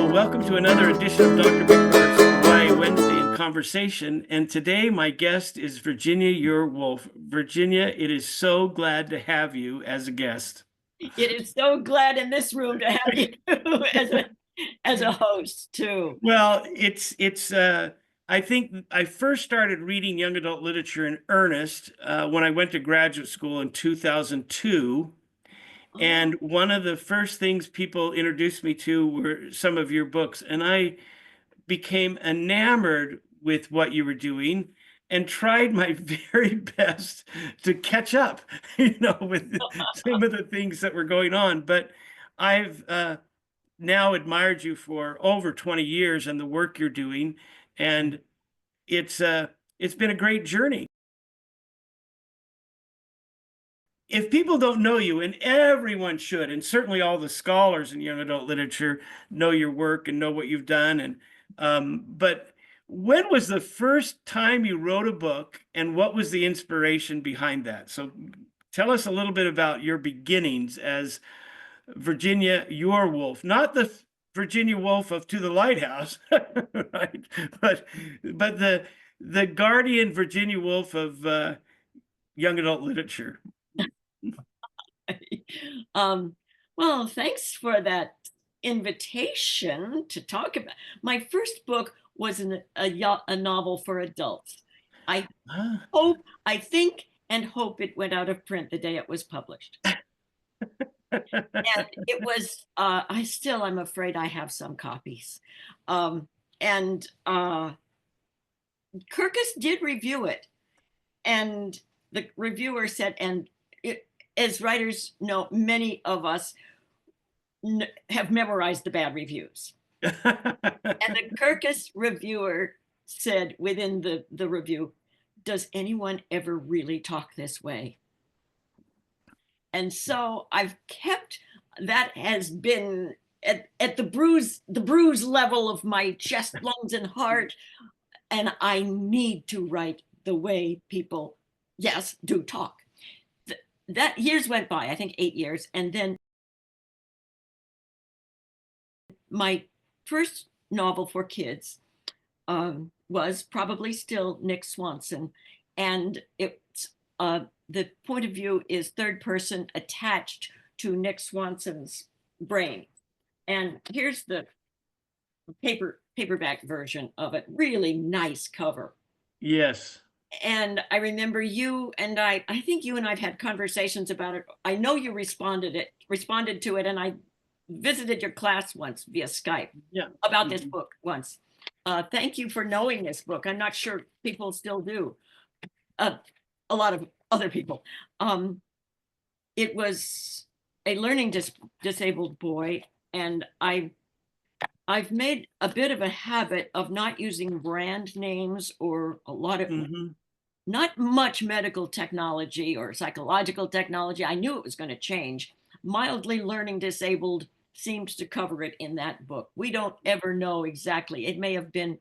Well, welcome to another edition of Dr. Bickmore's Hawaii Wednesday in Conversation. And today my guest is Virginia Euwer Wolff. Virginia, it is so glad to have you as a guest. It is so glad in this room to have you as a host too. Well, I think I first started reading young adult literature in earnest when I went to graduate school in 2002. Oh, And one of the first things people introduced me to were some of your books. And I became enamored with what you were doing and tried my very best to catch up, with some of the things that were going on. But I've now admired you for over 20 years and the work you're doing, and it's been a great journey. If people don't know you, and everyone should, and certainly all the scholars in young adult literature know your work and know what you've done, but when was the first time you wrote a book, and what was the inspiration behind that? So tell us a little bit about your beginnings as Virginia Euwer Wolff, not the Virginia Woolf of To the Lighthouse, right? But the guardian Virginia Woolf of young adult literature. um, well, thanks for that invitation to talk about. My first book was a novel for adults. I Ah. I think and hope it went out of print the day it was published. And it was, I'm afraid I have some copies. And Kirkus did review it. And the reviewer said, as writers know, many of us have memorized the bad reviews. And the Kirkus reviewer said within the review, does anyone ever really talk this way? And so I've kept, that has been at the bruise level of my chest, lungs, and heart. And I need to write the way people, yes, do talk. That years went by, I think 8 years. And then my first novel for kids was probably still Nick Swanson. And it's the point of view is third person attached to Nick Swanson's brain. And here's the paperback version of it. Really nice cover. Yes. And I remember I think you and I've had conversations about it. I know you responded to it, and I visited your class once via Skype Yeah. about this book once. Thank you for knowing this book. I'm not sure people still do. A lot of other people. It was a learning disabled boy, and I've made a bit of a habit of not using brand names or a lot of not much medical technology or psychological technology. I knew it was going to change. Mildly learning disabled seems to cover it in that book. We don't ever know exactly. It may have been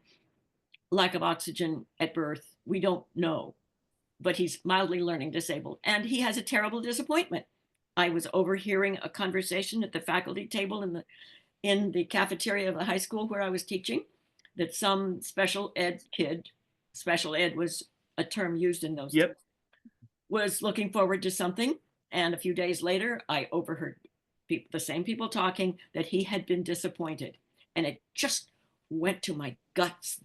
lack of oxygen at birth. We don't know. But he's mildly learning disabled. And he has a terrible disappointment. I was overhearing a conversation at the faculty table in the cafeteria of the high school where I was teaching, that some special ed was a term used in those days, was looking forward to something. And a few days later, I overheard the same people talking that he had been disappointed. And it just went to my guts,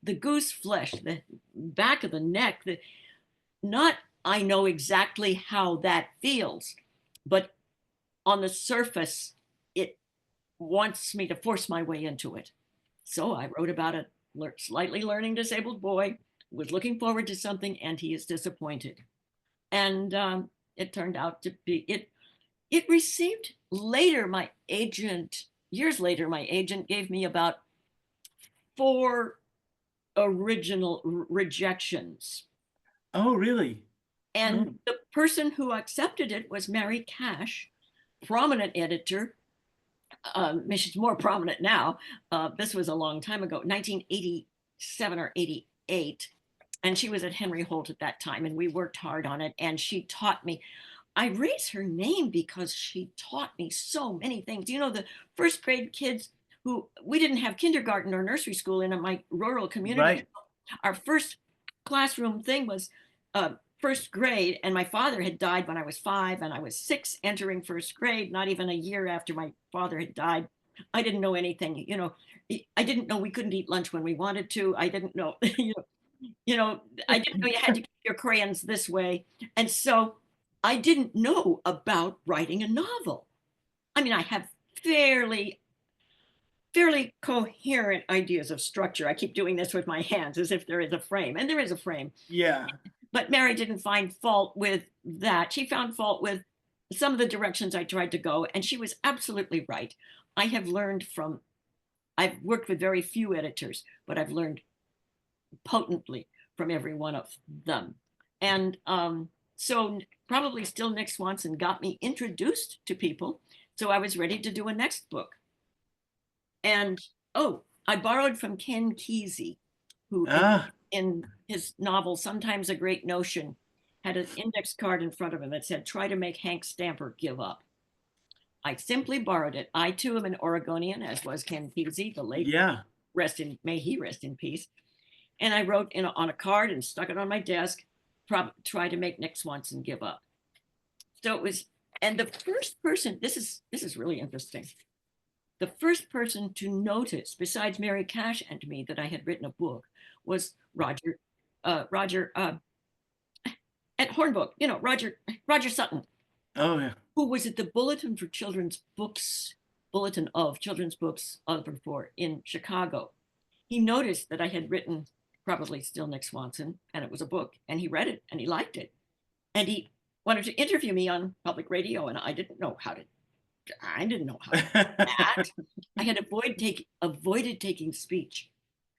the goose flesh, the back of the neck, not I know exactly how that feels, but on the surface, it wants me to force my way into it. So I wrote about a slightly learning disabled boy who was looking forward to something, and he is disappointed. And it turned out to be, it received later, years later, my agent gave me about 4 original rejections. Oh, really? And the person who accepted it was Mary Cash, prominent editor. She's more prominent now. This was a long time ago, 1987 or 88. And she was at Henry Holt at that time, and we worked hard on it. And she taught me I raise her name because she taught me so many things. You know, the first grade kids who we didn't have kindergarten or nursery school in my rural community. Right. Our first classroom thing was first grade, and my father had died when I was 5, and I was 6 entering first grade, not even a year after my father had died. I didn't know anything, you know. I didn't know we couldn't eat lunch when we wanted to. I didn't know, I didn't know you had to keep your crayons this way. And so I didn't know about writing a novel. I mean, I have fairly fairly coherent ideas of structure. I keep doing this with my hands as if there is a frame, and there is a frame. Yeah. But Mary didn't find fault with that. She found fault with some of the directions I tried to go, and she was absolutely right. I have learned from, I've worked with very few editors, but I've learned potently from every one of them. And so probably still Nick Swanson got me introduced to people. So I was ready to do a next book. And oh, I borrowed from Ken Kesey, who Ah, in his novel, Sometimes a Great Notion, had an index card in front of him that said, try to make Hank Stamper give up. I simply borrowed it. I too am an Oregonian, as was Ken Kesey, the late, yeah. may he rest in peace. And I wrote on a card and stuck it on my desk, try to make Nick Swanson give up. So it was, and the first person, this is really interesting. The first person to notice, besides Mary Cash and me, that I had written a book was Roger at Hornbook, Roger Sutton, Oh, yeah. who was at the Bulletin for Children's Books, Bulletin of Children's Books, for in Chicago. He noticed that I had written probably still Nick Swanson, and it was a book, and he read it and he liked it. And he wanted to interview me on public radio, and I didn't know how to do that. I had avoided taking speech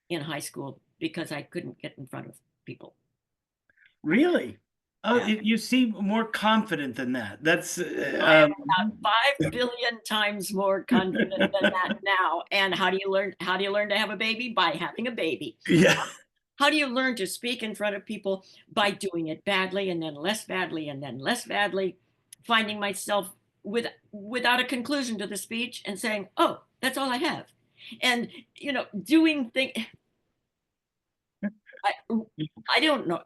in high school because I couldn't get in front of people. Really? Oh, Yeah. you seem more confident than that. That's, I am about 5 billion times more confident than that now. And how do you learn? How do you learn to have a baby? By having a baby. yeah. How do you learn to speak in front of people? By doing it badly and then less badly and then less badly, finding myself without a conclusion to the speech and saying, "Oh, that's all I have," and doing things. I, I don't know.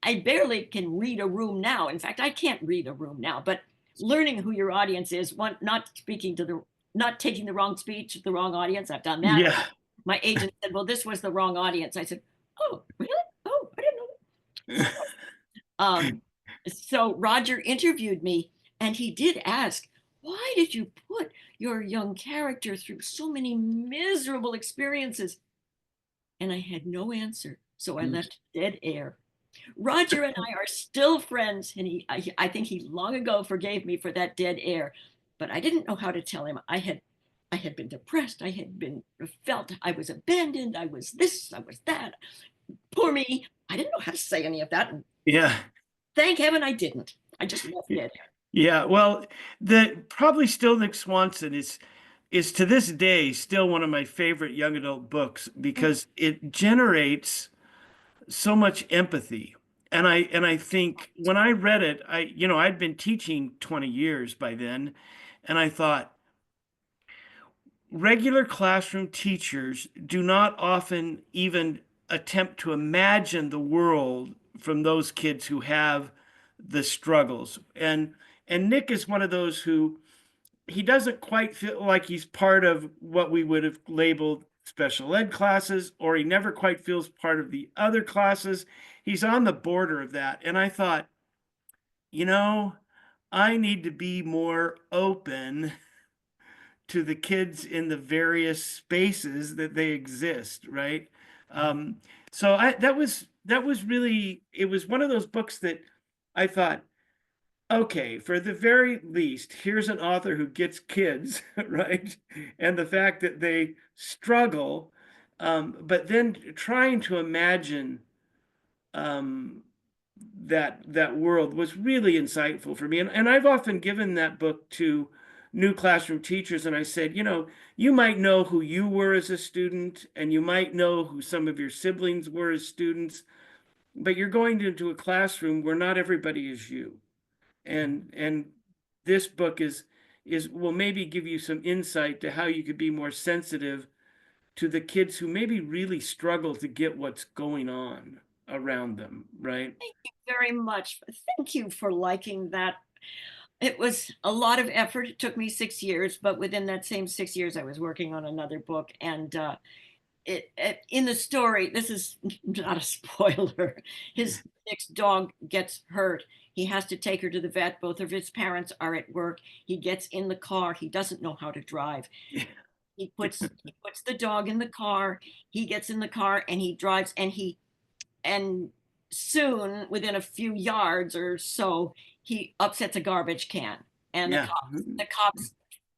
I barely can read a room now. In fact, I can't read a room now. But learning who your audience is, not taking the wrong speech, the wrong audience. I've done that. Yeah. My agent said, "Well, this was the wrong audience." I said, "Oh, really? Oh, I didn't know that." Um, so Roger interviewed me, and he did ask, "Why did you put your young character through so many miserable experiences?" And I had no answer. So I left dead air. Roger and I are still friends, and I think he long ago forgave me for that dead air. But I didn't know how to tell him. I had been depressed. I had been felt I was abandoned. I was this. I was that. Poor me. I didn't know how to say any of that. And Yeah. thank heaven I didn't. I just left dead air. Yeah. Well, the probably still Nick Swanson is to this day still one of my favorite young adult books because it generates so much empathy. And I think when I read it, I'd been teaching 20 years by then, and I thought regular classroom teachers do not often even attempt to imagine the world from those kids who have the struggles. And Nick is one of those who he doesn't quite feel like he's part of what we would have labeled special ed classes, or he never quite feels part of the other classes. He's on the border of that. And I thought, you know, I need to be more open to the kids in the various spaces that they exist, right? Um, so that was really, it was one of those books that I thought, okay, for the very least, here's an author who gets kids, right? And the fact that they struggle, but then trying to imagine um, that world was really insightful for me. And I've often given that book to new classroom teachers, and I said, you might know who you were as a student, and you might know who some of your siblings were as students, but you're going into a classroom where not everybody is you. and this book will maybe give you some insight to how you could be more sensitive to the kids who maybe really struggle to get what's going on around them, right? Thank you very much. Thank you for liking that. It was a lot of effort. It took me 6 years, but within that same 6 years, I was working on another book. And it in the story, this is not a spoiler. His next dog gets hurt. He has to take her to the vet. Both of his parents are at work. He gets in the car. He doesn't know how to drive. He puts the dog in the car. He gets in the car and he drives, and soon, within a few yards or so, he upsets a garbage can, and the Yeah. cops the cops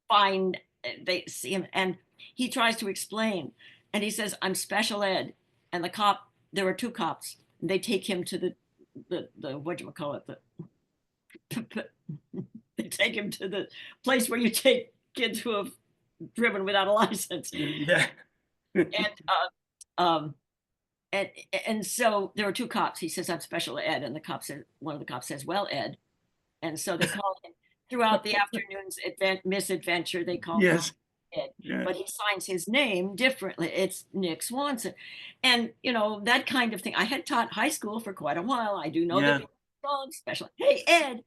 find they see him, and he tries to explain, and he says, "I'm special ed," and there are two cops, and they take him to the what do you call it, they take him to the place where you take kids who have driven without a license, Yeah. and um and and so there were two cops. He says, "I'm special ed," and one of the cops says, "Well, Ed," and so they call him throughout the afternoon's misadventure. They call him Yes. Ed, Yeah. but he signs his name differently. It's Nick Swanson, and that kind of thing. I had taught high school for quite a while. I do know the Yeah. big song special. Hey, Ed.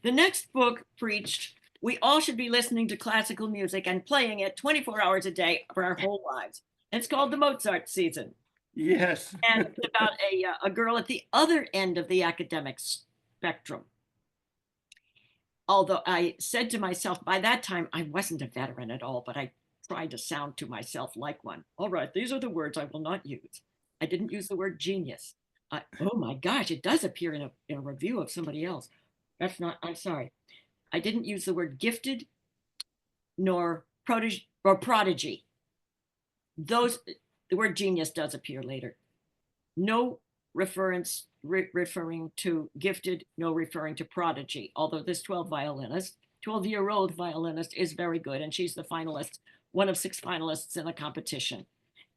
The next book preached we all should be listening to classical music and playing it 24 hours a day for our whole lives. And it's called The Mozart Season. Yes. And it's about a girl at the other end of the academic spectrum. Although I said to myself, by that time, I wasn't a veteran at all, but I tried to sound to myself like one. All right, these are the words I will not use. I didn't use the word genius. Oh my gosh, it does appear in a review of somebody else. That's not, I'm sorry. I didn't use the word gifted nor prodigy. The word genius does appear later. No referring to gifted, no referring to prodigy. Although this 12-year-old violinist is very good, and she's the finalist, one of 6 finalists in a competition.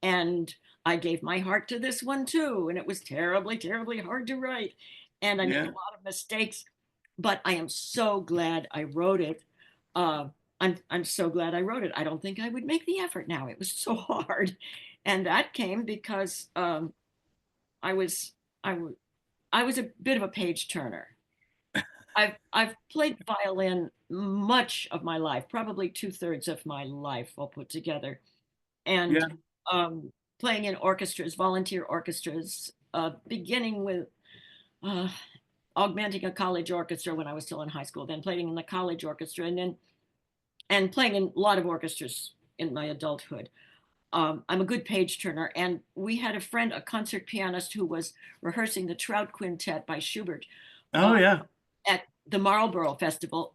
And I gave my heart to this one too, and it was terribly, terribly hard to write, and I made a Yeah. lot of mistakes. But I am so glad I wrote it. Uh, I'm so glad I wrote it. I don't think I would make the effort now. It was so hard, and that came because I was I w- I was a bit of a page turner. I've played violin much of my life, probably 2/3 of my life, all put together, and Yeah. um, playing in orchestras, volunteer orchestras, beginning with uh, augmenting a college orchestra when I was still in high school, then playing in the college orchestra, and playing in a lot of orchestras in my adulthood. I'm a good page turner, and we had a friend, a concert pianist, who was rehearsing the Trout Quintet by Schubert Oh, uh, yeah. at the Marlborough Festival,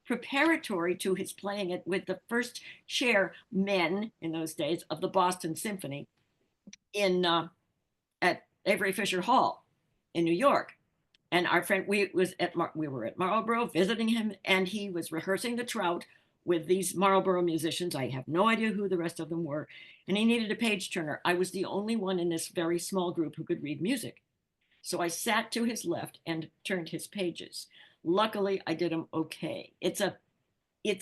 preparatory to his playing it with the first chairmen in those days of the Boston Symphony in at Avery Fisher Hall in New York. And our friend, we were at Marlborough visiting him, and he was rehearsing the Trout with these Marlborough musicians. I have no idea who the rest of them were, and he needed a page turner. I was the only one in this very small group who could read music, so I sat to his left and turned his pages. Luckily, I did them okay. It's a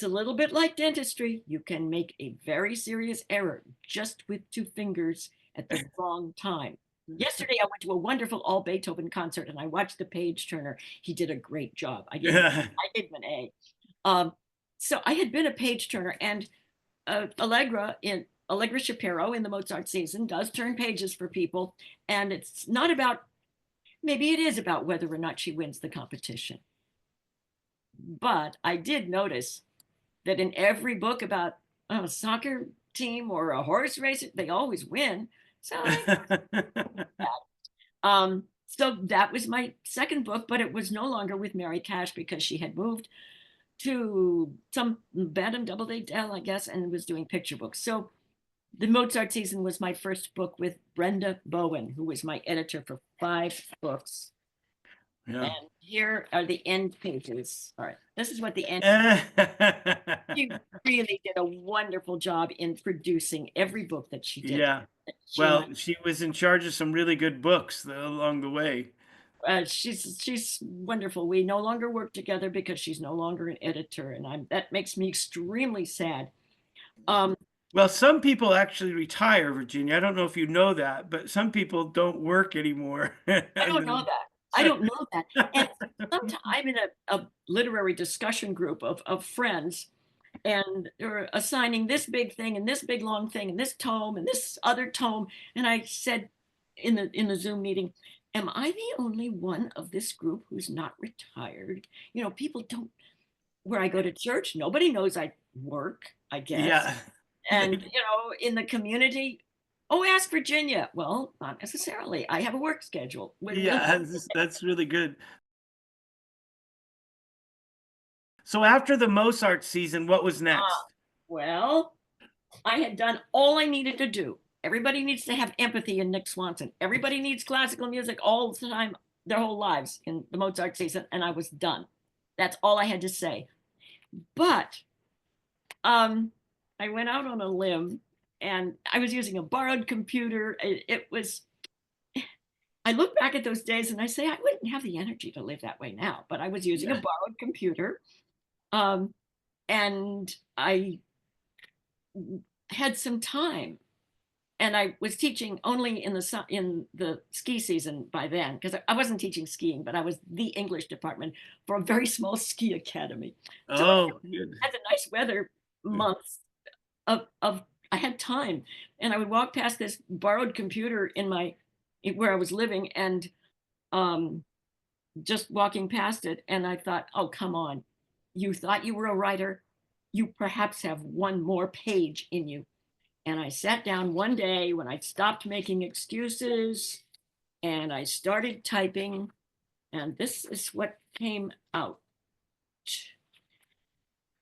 little bit like dentistry. You can make a very serious error just with 2 fingers at the wrong time. Yesterday, I went to a wonderful all Beethoven concert and I watched the page turner. He did a great job. I gave him an A. Um, so I had been a page turner, and Allegra Shapiro in the Mozart Season does turn pages for people, and it's not about, maybe it is about whether or not she wins the competition. But I did notice that in every book about a soccer team or a horse race, they always win. So so that was my second book, but it was no longer with Mary Cash because she had moved to some Bantam Doubleday Dell, I guess, and was doing picture books. So the Mozart Season was my first book with Brenda Bowen, who was my editor for 5 books. Yeah. And here are the end pages. All right, this is what the end. She really did a wonderful job in producing every book that she did. Yeah. She and I, Well, she was in charge of some really good books along the way. she's wonderful. We no longer work together because she's no longer an editor, and that makes me extremely sad. Um, Well, some people actually retire, Virginia. I don't know if you know that, but some people don't work anymore. I don't know And that. I don't know that. And then sometimes I'm in a literary discussion group of friends, and they're assigning this big thing and this big long thing and this tome and this other tome. And I said in the Zoom meeting, am I the only one of this group who's not retired? You know, people don't, where I go to church, nobody knows I work, I guess. yeah. And, you know, in the community, oh, ask Virginia. Well, not necessarily. I have a work schedule. Yeah, that's really good. So after the Mozart season, what was Ah, next? well, I had done all I needed to do. Everybody needs to have empathy in Nick Swanson. Everybody needs classical music all the time, their whole lives in the Mozart season, and I was done. That's all I had to say. But um, I went out on a limb, and I was using a borrowed computer. It was. I look back at those days and I say I wouldn't have the energy to live that way now. But I was using a Yeah. borrowed computer, um, and I had some time, and I was teaching only in the ski season by then, because I wasn't teaching skiing, but I was the English department for a very small ski academy. So Oh, good. I had the nice weather months of I had time, and I would walk past this borrowed computer in my where I was living, and um, just walking past it, and I thought, oh, come on, you thought you were a writer, you perhaps have one more page in you. And I sat down one day when I stopped making excuses and I started typing, and this is what came out.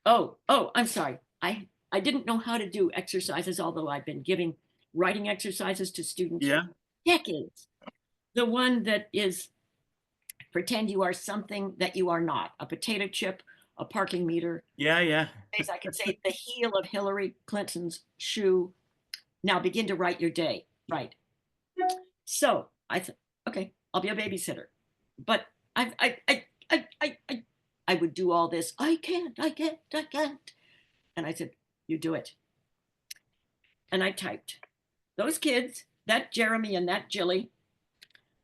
Oh, I'm sorry. I didn't know how to do exercises, although I've been giving writing exercises to students for Yeah. decades. The one that is pretend you are something that you are not, a potato chip, a parking meter. Yeah, yeah. I could say the heel of Hillary Clinton's shoe. Now begin to write your day. Right. So I thought, okay, I'll be a babysitter. But I would do all this. I can't. And I said, you do it. And I typed. Those kids, that Jeremy and that Jilly,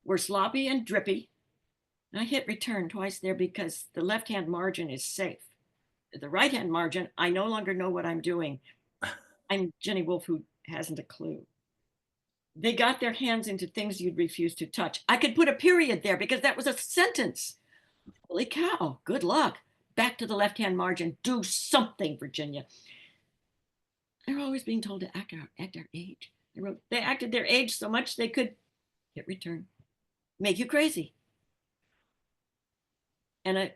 were sloppy and drippy. And I hit return twice there because the left hand margin is safe. The right hand margin, I no longer know what I'm doing. I'm Jenny Wolff, who hasn't a clue. They got their hands into things you'd refuse to touch. I could put a period there because that was a sentence. Holy cow, good luck. Back to the left hand margin. Do something, Virginia. They're always being told to act their age. They acted their age so much they could hit return. Make you crazy. And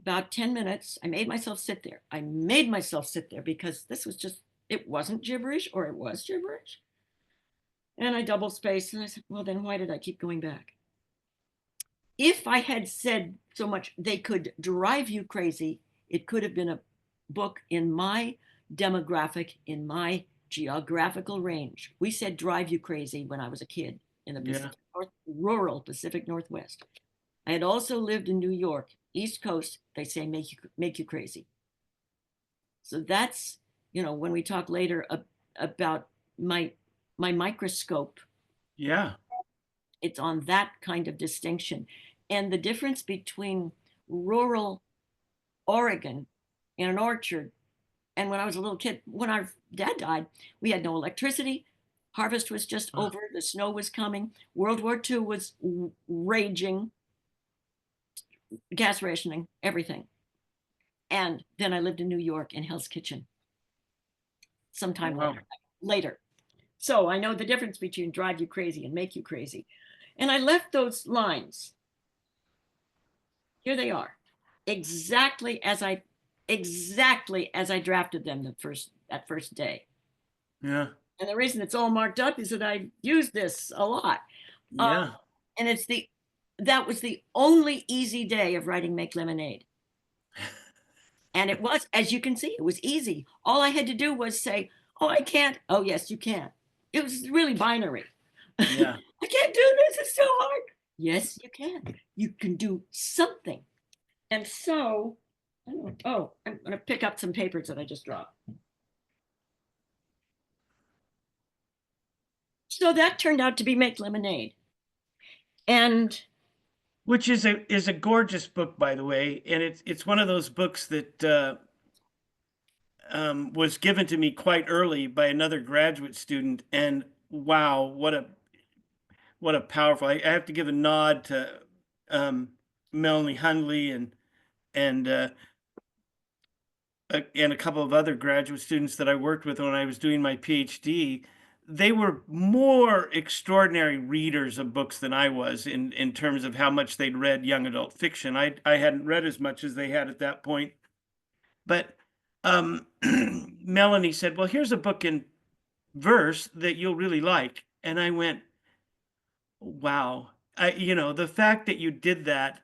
about 10 minutes, I made myself sit there. I made myself sit there because this was just, it wasn't gibberish, or it was gibberish. And I double spaced and I said, well, then why did I keep going back? If I had said so much, they could drive you crazy, it could have been a book in my demographic, in my geographical range. We said drive you crazy when I was a kid in the Yeah. rural Pacific Northwest. I had also lived in New York, East Coast. They say make you crazy. So that's, you know, when we talk later about my microscope, Yeah. it's on that kind of distinction. And the difference between rural Oregon in an orchard and when I was a little kid, when our dad died, we had no electricity. Harvest was just Uh, over, the snow was coming, World War II was raging, gas rationing, everything. And then I lived in New York in Hell's Kitchen sometime Wow. later. So I know the difference between drive you crazy and make you crazy. And I left those lines. Here they are. Exactly as I drafted them that first day. Yeah. And the reason it's all marked up is that I use this a lot. Um, Yeah. and it's the that was the only easy day of writing Make Lemonade. And it was, as you can see, it was easy. All I had to do was say, oh, I can't. Oh, yes, you can. It was really binary. Yeah. I can't do this. It's so hard. Yes, you can. You can do something. And so, oh, I'm going to pick up some papers that I just dropped. So that turned out to be Make Lemonade. And Which is a gorgeous book, by the way, and it's one of those books that was given to me quite early by another graduate student, and wow, what a powerful! I have to give a nod to Melanie Hundley and and a couple of other graduate students that I worked with when I was doing my PhD. They were more extraordinary readers of books than I was in terms of how much they'd read young adult fiction. I hadn't read as much as they had at that point, but Melanie said, "Well, here's a book in verse that you'll really like," and I went, "Wow!" The fact that you did that.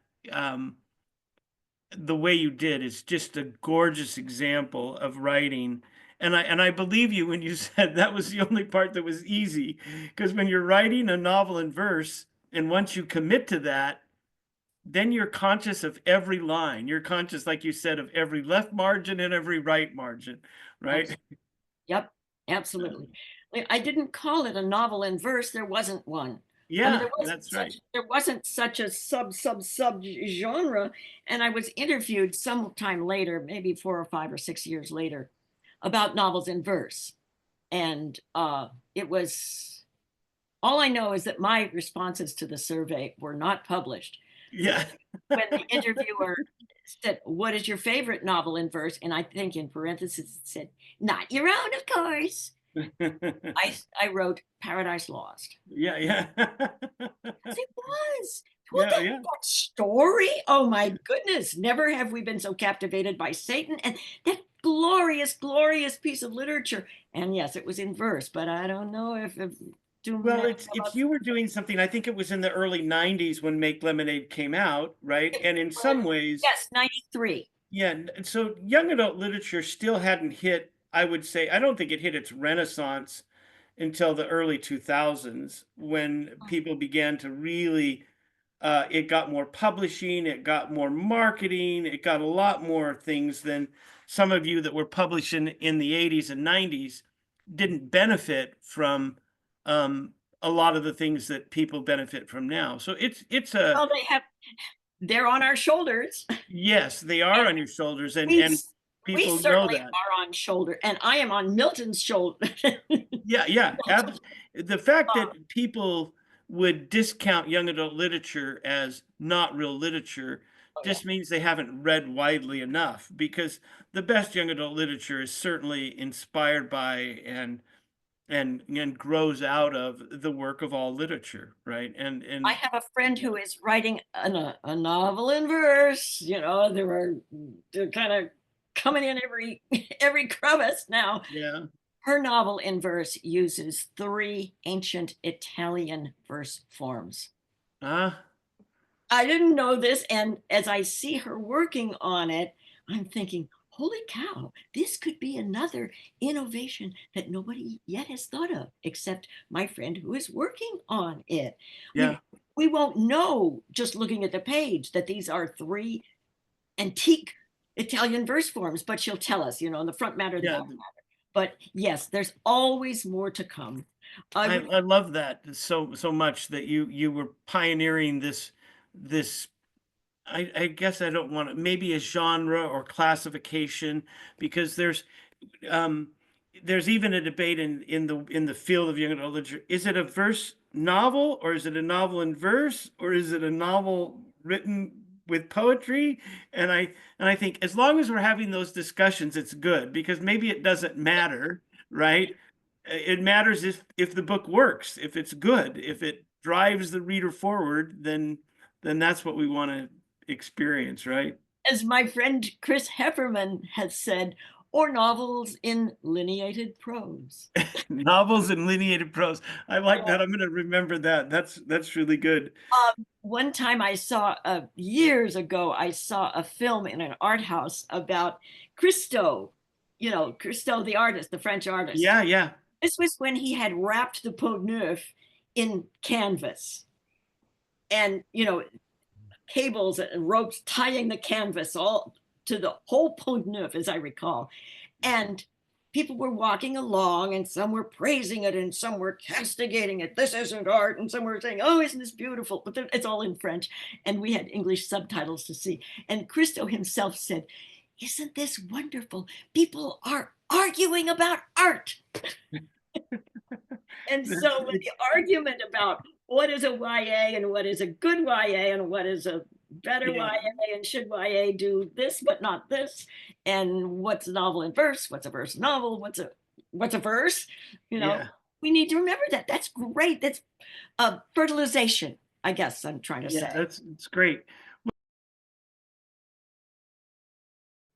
The way you did is just a gorgeous example of writing. And I believe you when you said that was the only part that was easy, because when you're writing a novel in verse, and once you commit to that, then you're conscious of every line. You're conscious, like you said, of every left margin and every right margin, right? yep, absolutely. I didn't call it a novel in verse. There wasn't one. I mean, Yeah, that's right. there wasn't such a sub genre. And I was interviewed sometime later, maybe 4 or 5 or 6 years later, about novels in verse. And it was, all I know is that my responses to the survey were not published. Yeah. When the interviewer said, what is your favorite novel in verse? And I think in parentheses it said, not your own, of course. I wrote Paradise Lost. Yeah, yeah. It was. Well, Yeah, yeah. that story. Oh my goodness. Never have we been so captivated by Satan. And that glorious, glorious piece of literature. And yes, it was in verse, but I don't know if too Well, many of it's us. you were doing something, I think it was in the early 90s when Make Lemonade came out, right? It And in was, some ways, yes, 93. yeah, so young adult literature still hadn't hit, I would say, I don't think it hit its renaissance until the early 2000s, when people began to really it got more publishing, it got more marketing, it got a lot more things than some of you that were publishing in the 80s and 90s didn't benefit from a lot of the things that people benefit from now. So it's a Well, they're on our shoulders. yes, they are on your shoulders, We, and we people know certainly that. are on shoulder, and I am on Milton's shoulder. Yeah, yeah. The fact Uh, that people would discount young adult literature as not real literature oh yeah. just means they haven't read widely enough, because the best young adult literature is certainly inspired by and grows out of the work of all literature, right? I And have a friend who is writing a novel in verse. They're kind of coming in every every crevice now. yeah. Her novel in verse uses 3 ancient Italian verse forms. Ah, I didn't know this, and as I see her working on it, I'm thinking, holy cow, this could be another innovation that nobody yet has thought of, except my friend who is working on it. I mean, yeah. we won't know just looking at the page that these are 3 antique Italian verse forms, but she'll tell us, in the front matter, the Yeah. back matter. But yes, there's always more to come. I would, I love that so much that you were pioneering this I guess I don't want to, maybe a genre or classification, because um, there's even a debate in the field of young adult literature. Is it a verse novel, or is it a novel in verse, or is it a novel written with poetry? And I think as long as we're having those discussions, it's good, because maybe it doesn't matter, right? It matters if the book works, if it's good, if it drives the reader forward, then that's what we want to experience, right? as my friend Chris Hefferman has said, or novels in lineated prose. Novels and lineated prose. I like that. I'm going to remember that. That's really good. One time I saw, years ago, I saw a film in an art house about Christo, Christo, the artist, the French artist. Yeah, yeah. This was when he had wrapped the Pot Neuf in canvas and, cables and ropes tying the canvas all to the whole Pot Neuf, as I recall. And people were walking along and some were praising it and some were castigating it. This isn't art. And some were saying, oh, isn't this beautiful? But it's all in French. And we had English subtitles to see. And Christo himself said, isn't this wonderful? People are arguing about art. And That's, so when the argument about what is a YA and what is a good YA and what is a better yeah, YA and should YA do this but not this, and what's a novel in verse, what's a verse novel, what's a verse, yeah. we need to remember that. That's great. That's fertilization, I guess I'm trying to Yeah, say. that's great.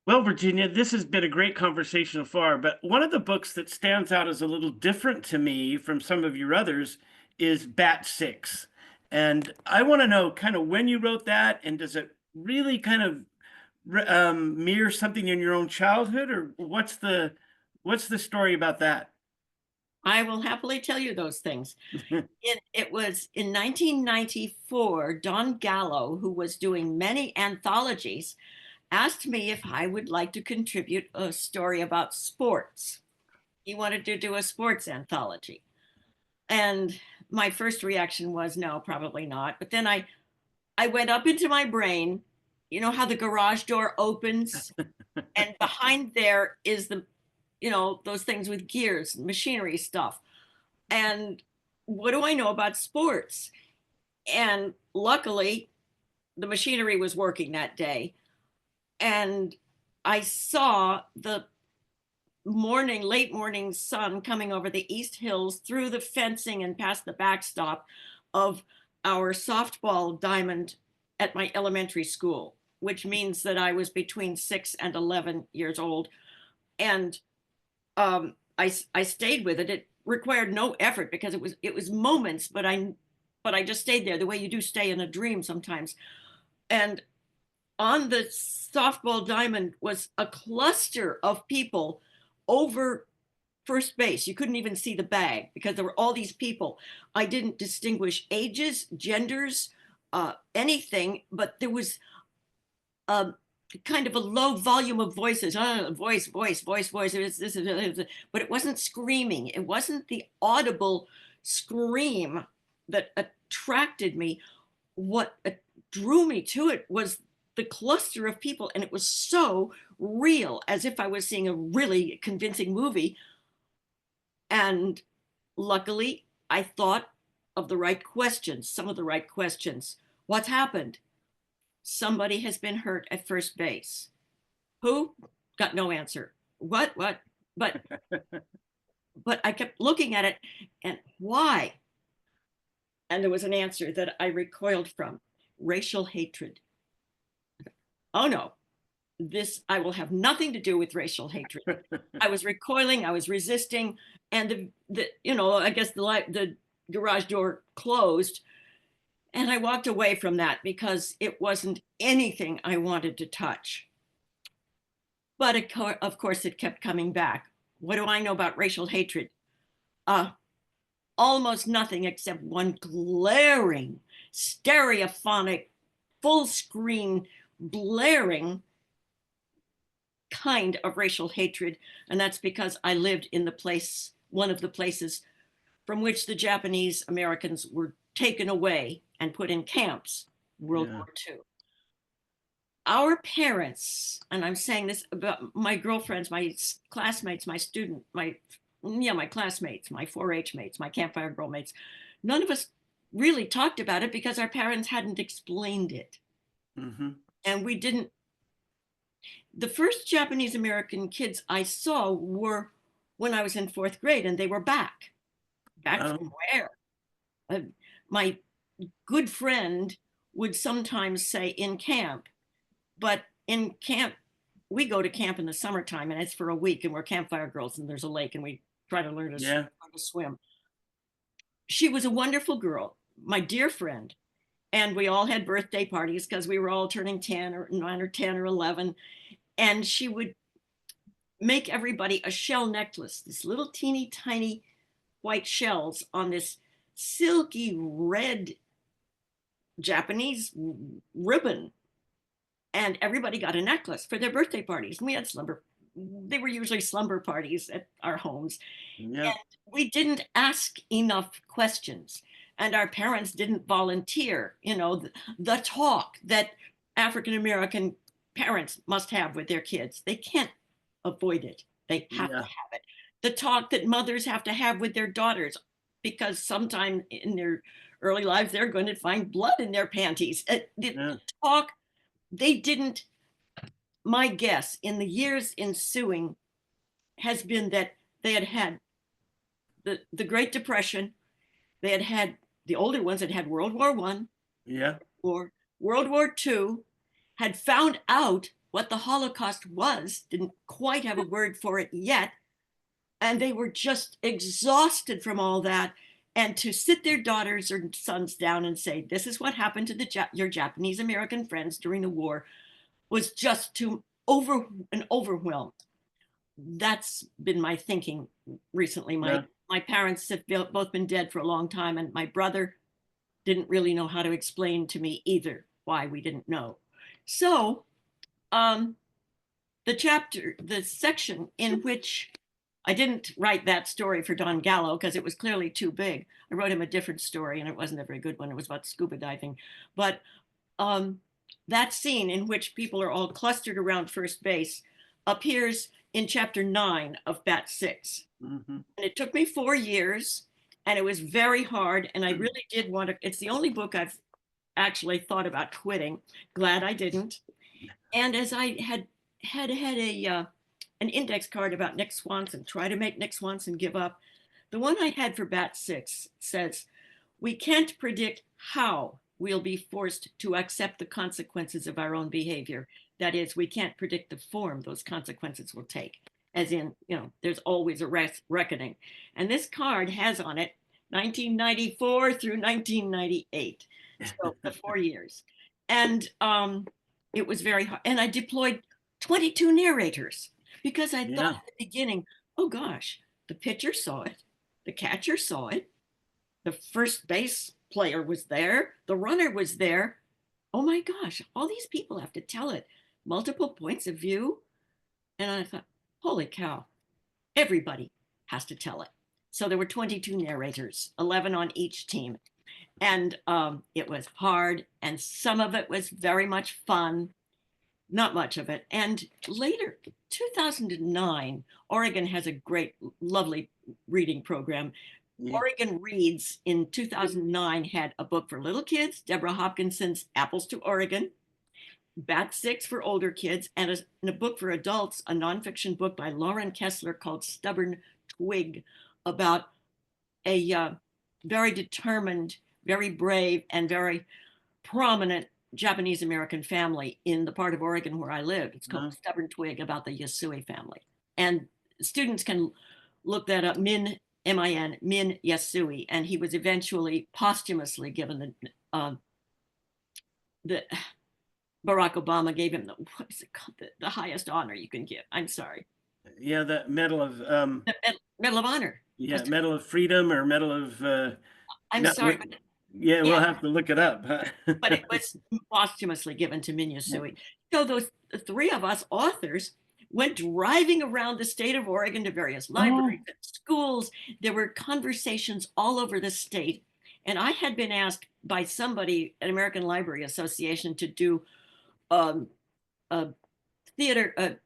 Well, Virginia, this has been a great conversation so far, but one of the books that stands out as a little different to me from some of your others is Bat Six. And I want to know kind of when you wrote that, and does it really kind of mirror something in your own childhood, or what's the story about that? I will happily tell you those things. It was in 1994, Don Gallo, who was doing many anthologies, asked me if I would like to contribute a story about sports. He wanted to do a sports anthology. And my first reaction was no, probably not. But then I went up into my brain, you know how the garage door opens and behind there is those things with gears, machinery stuff. And what do I know about sports? And luckily, the machinery was working that day. And I saw the late morning sun coming over the East Hills through the fencing and past the backstop of our softball diamond at my elementary school, which means that I was between 6 and 11 years old. And I stayed with it. It required no effort because it was moments, but I just stayed there the way you do stay in a dream sometimes. And on the softball diamond was a cluster of people over first base. You couldn't even see the bag because there were all these people. I didn't distinguish ages, genders, anything, but there was a kind of a low volume of voices. Voice, voice, voice, voice. But it wasn't screaming. It wasn't the audible scream that attracted me. What drew me to it was the cluster of people, and it was so real, as if I was seeing a really convincing movie. And luckily, I thought of the right questions, some of the right questions. What's happened? Somebody has been hurt at first base. Who? Got no answer. What? But but I kept looking at it, and why? And there was an answer that I recoiled from: racial hatred. Oh no, this I will have nothing to do with racial hatred. I was recoiling, I was resisting, and I guess the garage door closed, and I walked away from that because it wasn't anything I wanted to touch. But of course, it kept coming back. What do I know about racial hatred? Uh, Almost nothing except one glaring, stereophonic, full screen, blaring kind of racial hatred. And that's because I lived in one of the places from which the Japanese Americans were taken away and put in camps, World Yeah. War II. Our parents, and I'm saying this about my girlfriends, my classmates, my classmates, my 4-H mates, my campfire girl mates, none of us really talked about it because our parents hadn't explained it. Hmm. And we didn't. The first Japanese American kids I saw were when I was in fourth grade, and they were back. Back from where? My good friend would sometimes say in camp, but in camp, we go to camp in the summertime, and it's for a week, and we're campfire girls, and there's a lake, and we try to learn to, Yeah. learn to swim. She was a wonderful girl, my dear friend. And we all had birthday parties because we were all turning 10 or 9 or 10 or 11. And she would make everybody a shell necklace, this little teeny tiny white shells on this silky red Japanese ribbon. And everybody got a necklace for their birthday parties. And we had slumber, they were usually slumber parties at our homes. Yeah. And we didn't ask enough questions. And our parents didn't volunteer, the talk that African American parents must have with their kids. They can't avoid it. They have to Yeah. have it. The talk that mothers have to have with their daughters, because sometime in their early lives, they're going to find blood in their panties. Yeah. Talk, they didn't, my guess in the years ensuing has been that they had had the Great Depression. They had had, the older ones had had World War One, Yeah. or World War Two, had found out what the Holocaust was, didn't quite have a word for it yet, and they were just exhausted from all that. And to sit their daughters or sons down and say, this is what happened to your Japanese American friends during the war, was just too overwhelmed. That's been my thinking recently. Yeah. My parents have both been dead for a long time, and my brother didn't really know how to explain to me either why we didn't know. So um, the section in which I didn't write that story for Don Gallo because it was clearly too big. I wrote him a different story, and it wasn't a very good one. It was about scuba diving. But that scene in which people are all clustered around first base appears in chapter 9 of Bat 6. Mm-hmm. And it took me 4 years, and it was very hard. And I really did want to, it's the only book I've actually thought about quitting. Glad I didn't. And as I had an index card about Nick Swanson, try to make Nick Swanson give up. The one I had for Bat 6 says, we can't predict how we'll be forced to accept the consequences of our own behavior. That is, we can't predict the form those consequences will take. As in, there's always a reckoning. And this card has on it 1994 through 1998. So the 4 years. And it was very hard. And I deployed 22 narrators because I thought at the beginning, oh gosh, the pitcher saw it, the catcher saw it, the first base player was there, the runner was there. Oh my gosh, all these people have to tell it, multiple points of view. And I thought, holy cow, everybody has to tell it. So there were 22 narrators, 11 on each team. And it was hard, and some of it was very much fun, not much of it. And later, 2009, Oregon has a great, lovely reading program. Yeah. Oregon Reads in 2009 had a book for little kids, Deborah Hopkinson's Apples to Oregon, Bat 6 for older kids, and a book for adults, a nonfiction book by Lauren Kessler called Stubborn Twig, about a very determined, very brave, and very prominent Japanese American family in the part of Oregon where I lived. It's called Stubborn Twig, about the Yasui family. And students can look that up, Min Yasui, and he was eventually posthumously given the Barack Obama gave him what is it called? The highest honor you can give. I'm sorry. Yeah, the Medal of the Medal of Honor. Yeah, Medal of Freedom or Medal of I'm sorry. Yeah, we'll have to look it up. But it was posthumously given to Min Yasui. So the 3 of us authors went driving around the state of Oregon to various libraries and schools. There were conversations all over the state. And I had been asked by somebody at American Library Association to do a theater,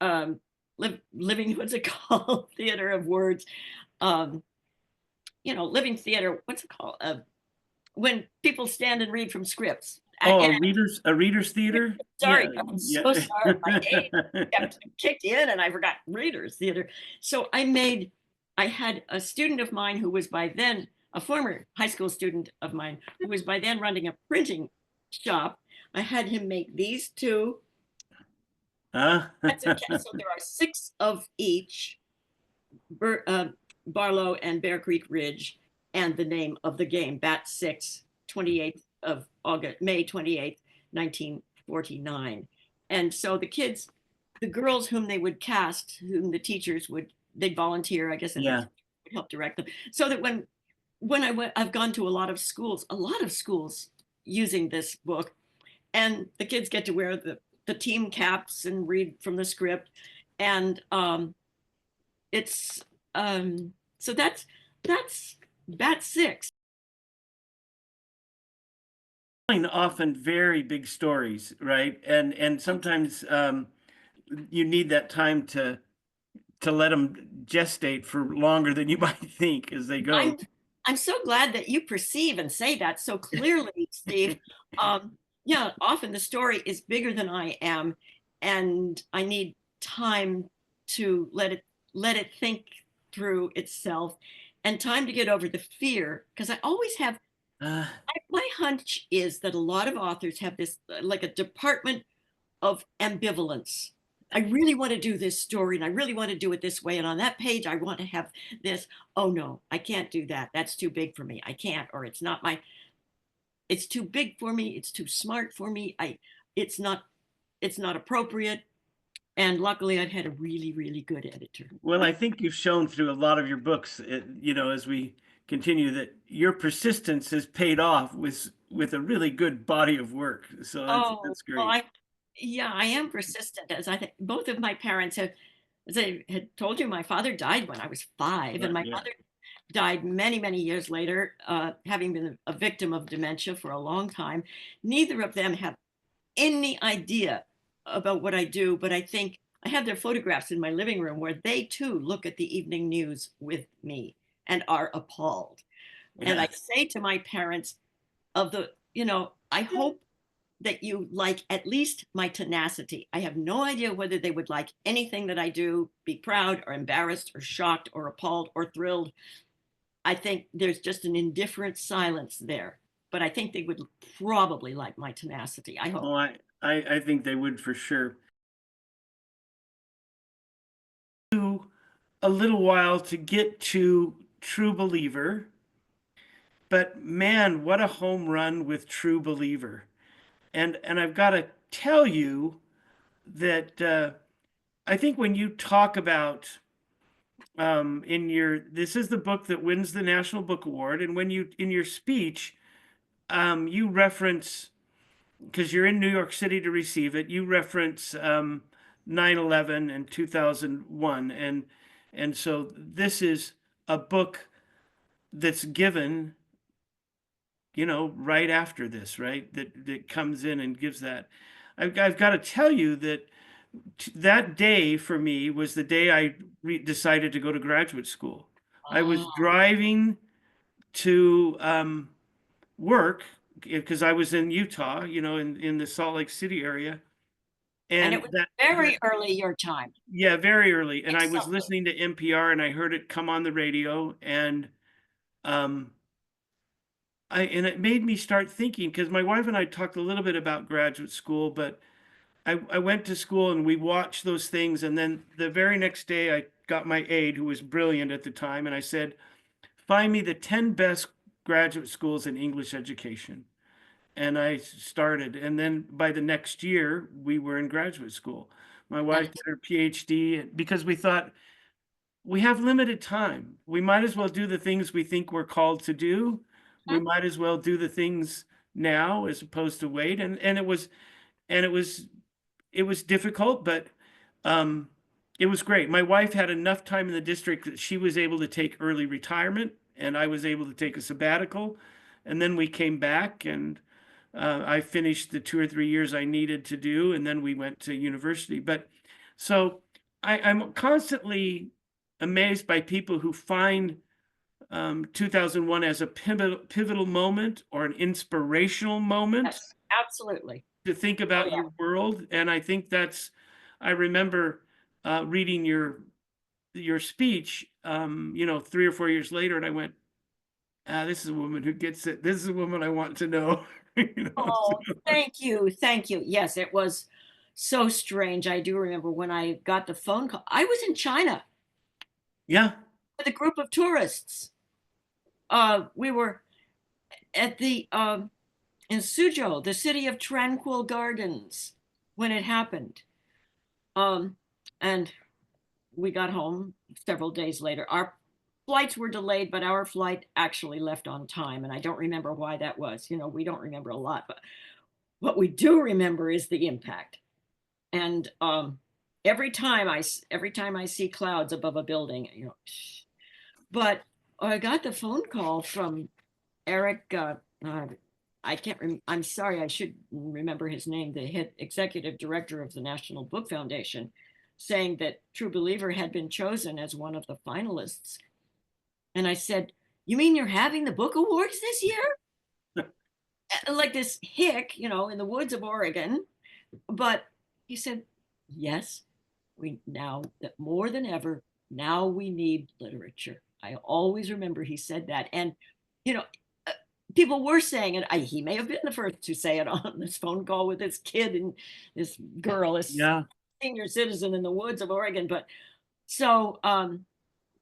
living, what's it called? Theater of words. Living theater, what's it called? When people stand and read from scripts. A reader's theater? Sorry, I'm so sorry. My age kicked in and I forgot readers theater. So I had a student of mine who was by then, a former high school student of mine, who was by then running a printing shop. I had him make these 2 Huh? So there are 6 of each, Barlow and Bear Creek Ridge, and the name of the game, Bat 6, 28th of August, May 28th, 1949. And so the kids, the girls whom they would cast, whom the teachers would, they'd volunteer, I guess, and the Yeah. teacher would help direct them. So that when I went, I've gone to a lot of schools using this book, and the kids get to wear the team caps and read from the script. And it's so that's Bat 6. Often very big stories, right? And sometimes you need that time to let them gestate for longer than you might think as they go. I'm I'm so glad that you perceive and say that so clearly, Steve. Um, yeah, often the story is bigger than I am, and I need time to let it think through itself, and time to get over the fear, because I always have. Uh, My hunch is that a lot of authors have this, like a department of ambivalence. I really want to do this story and I really want to do it this way. And on that page, I want to have this. Oh no, I can't do that. That's too big for me. I can't, or it's not my, it's too big for me. It's too smart for me. It's not, it's not appropriate. And luckily I've had a really, really good editor. well, I think you've shown through a lot of your books, as we continue, that your persistence has paid off with a really good body of work. So Oh, that's well, great. yeah, I am persistent, as I think both of my parents have, as I had told you, my father died when I was 5, and my Yeah. mother died many, many years later, having been a victim of dementia for a long time. Neither of them have any idea about what I do, but I think I have their photographs in my living room where they too look at the evening news with me and are appalled. And Yeah. I say to my parents, I hope that you like at least my tenacity. I have no idea whether they would like anything that I do, be proud or embarrassed or shocked or appalled or thrilled. I think there's just an indifferent silence there. But I think they would probably like my tenacity. I Oh, hope. I think they would for sure. A little while to get to True Believer, but man, what a home run with True Believer. And I've got to tell you that I think when you talk about in your this is the book that wins the National Book Award, and when you in your speech you reference, because you're in New York City to receive it, you reference 9/11 and 2001, and so this is a book that's given, right after this, right? That comes in and gives that. I've got to tell you that that day for me was the day I decided to go to graduate school. I was Ah, driving to work because I was in Utah, in the Salt Lake City area, and it and was that very early your time. yeah, very early, and I was Exactly. listening to NPR and I heard it come on the radio, and um, and it made me start thinking, because my wife and I talked a little bit about graduate school, but I went to school and we watched those things. And then the very next day, I got my aide, who was brilliant at the time, and I said, find me the 10 best graduate schools in English education. And I started. And then by the next year, we were in graduate school. My And wife did her PhD because we thought, we have limited time. We might as well do the things we think we're called to do. We might as well do the things now as opposed to wait. And it was difficult, but um, it was great. My wife had enough time in the district that she was able to take early retirement, and I was able to take a sabbatical. And then we came back, and I finished the 2 or 3 years I needed to do, and then we went to university. But so I'm constantly amazed by people who find 2001 as a pivotal moment or an inspirational moment yes, absolutely. to think Oh about yeah. your world. And I think I remember reading your speech, 3 or 4 years later, and I went, this is a woman who gets it. This is a woman I want to know. Oh, So, thank you. Thank you. Yes, it was so strange. I do remember when I got the phone call. I was in China Yeah. with a group of tourists. We were at the in Suzhou, the city of tranquil gardens, when it happened. Um, and we got home several days later. Our flights were delayed, but our flight actually left on time. And I don't remember why that was. You know, we don't remember a lot, but what we do remember is the impact. And every time I see clouds above a building, you know, but I got the phone call from Eric. I can't. I'm sorry. I should remember his name. The head executive director of the National Book Foundation, saying that True Believer had been chosen as one of the finalists. And I said, "You mean you're having the book awards this year?" Like this hick, you know, in the woods of Oregon. But he said, "Yes, we now that more than ever, now we need literature." I always remember he said that. And, you know, uh, people were saying it. He may have been the first to say it on this phone call with this kid and this girl, this Yeah. senior citizen in the woods of Oregon. But so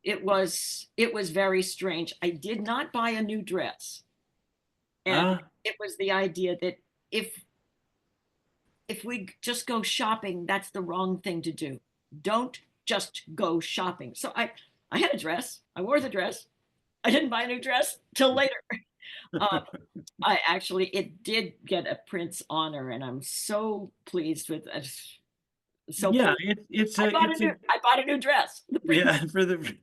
it was very strange. I did not buy a new dress. And Ah, it was the idea that if we just go shopping, that's the wrong thing to do. Don't just go shopping. So I had a dress. I wore the dress. I didn't buy a new dress till later. Um, I actually, it did get a Prince honor, and I'm so pleased with it. So yeah, pleased. it's a I bought a new dress. The Prince. yeah, for the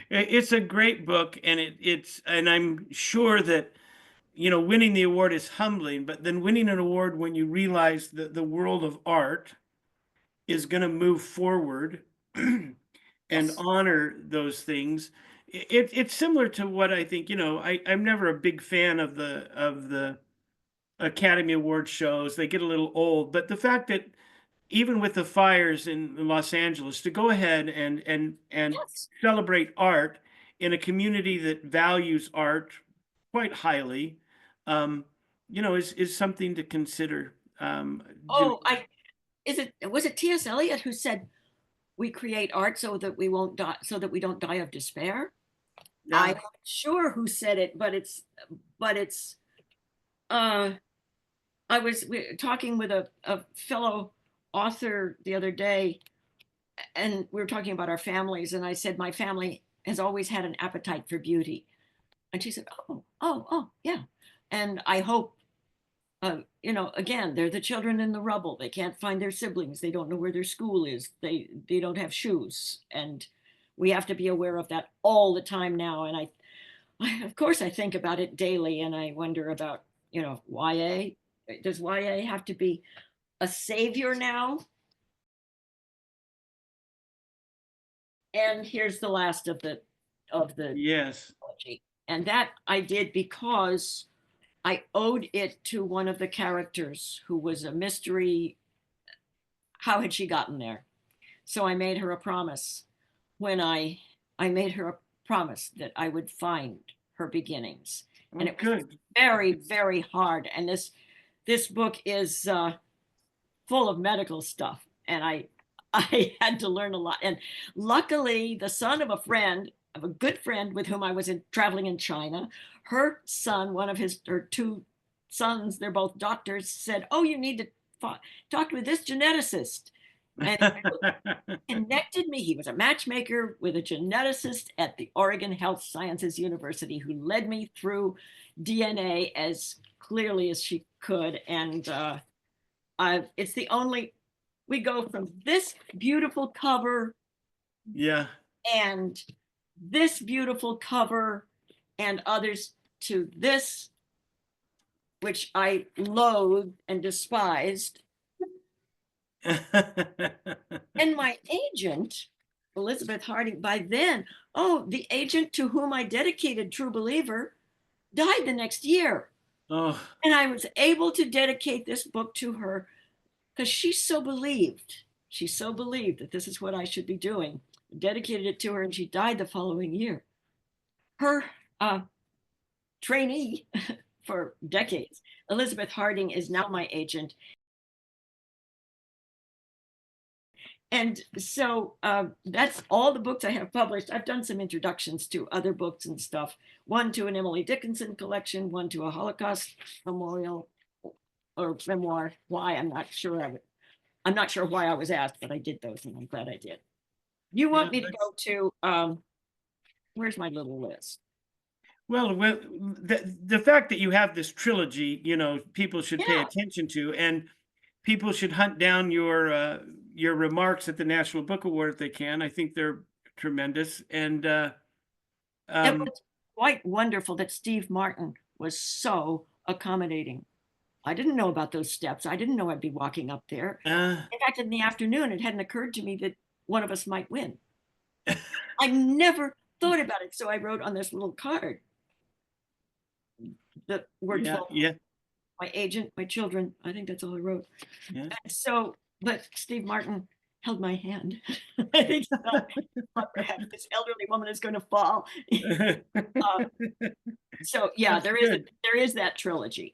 it's a great book, and and I'm sure that, you know, winning the award is humbling, but then winning an award when you realize that the world of art is going to move forward and Yes. honor those things. It's similar to what I think, you know, I'm never a big fan of the Academy Award shows. They get a little old, but the fact that even with the fires in Los Angeles, to go ahead and Yes. celebrate art in a community that values art quite highly, um, you know, is something to consider. You know, Oh, I is it was it T.S. Eliot who said we create art so that we won't die, so that we don't die of despair? I'm yeah, not sure who said it, but it's uh talking with a fellow author the other day, and we were talking about our families, and I said my family has always had an appetite for beauty. And she said, oh, yeah. And I hope, you know, again, they're the children in the rubble. They can't find their siblings. They don't know where their school is. They don't have shoes. And we have to be aware of that all the time now. And of course, I think about it daily, and I wonder about, you know, YA. Does YA have to be a savior now? And here's the last of the yes. trilogy. And that I did because I owed it to one of the characters who was a mystery. How had she gotten there? So I made her a promise when I made her a promise that I would find her beginnings. Oh, And it was good. very, very hard. And this book is full of medical stuff. And I had to learn a lot. And luckily, the son of a friend, of a good friend with whom I was traveling in China, her son, one of her two sons, they're both doctors, said, "Oh, you need to talk with this geneticist." And connected me. He was a matchmaker with a geneticist at the Oregon Health Sciences University who led me through DNA as clearly as she could. And it's the only, we go from this beautiful cover Yeah. and this beautiful cover and others to this, which I loathed and despised. And my agent, Elizabeth Harding, by then, oh, the agent to whom I dedicated True Believer died the next year. Oh, And I was able to dedicate this book to her because she so believed. She so believed that this is what I should be doing. I dedicated it to her, and she died the following year. Her uh, trainee for decades, Elizabeth Harding, is now my agent. And so that's all the books I have published. I've done some introductions to other books and stuff. One to an Emily Dickinson collection, one to a Holocaust memorial or memoir. Why, I'm not sure of it. I'm not sure why I was asked, but I did those, and I'm glad I did. You Yeah, want me to go to where's my little list? well, the fact that you have this trilogy, people should pay Yeah. attention to, and people should hunt down your remarks at the National Book Award if they can. I think they're tremendous, and It um, was quite wonderful that Steve Martin was so accommodating. I didn't know about those steps. I didn't know I'd be walking up there. uh, In fact, in the afternoon, it hadn't occurred to me that one of us might win. I never thought about it. So I wrote on this little card the word yeah, phone, yeah, my agent, my children. I think that's all I wrote. yeah. And so, but Steve Martin held my hand. I think he thought perhaps this elderly woman is going to fall. Uh, so yeah, That's good. there is that trilogy.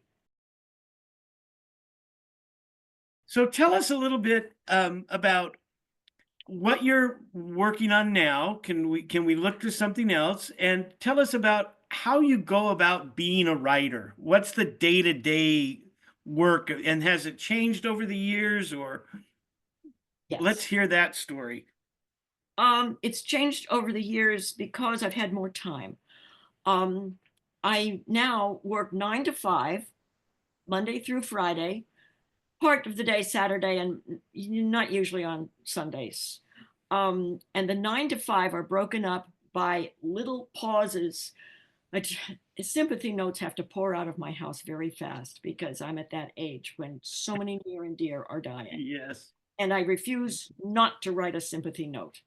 So tell us a little bit about what you're working on now. Can we look to something else? And tell us about how you go about being a writer. What's the day-to-day work, and has it changed over the years, or let's Yes. hear that story. It's changed over the years because I've had more time. Um, I now work 9 to 5, Monday through Friday, part of the day Saturday, and not usually on Sundays. And the 9 to 5 are broken up by little pauses. Sympathy notes have to pour out of my house very fast because I'm at that age when so many near and dear are dying. Yes. And I refuse not to write a sympathy note.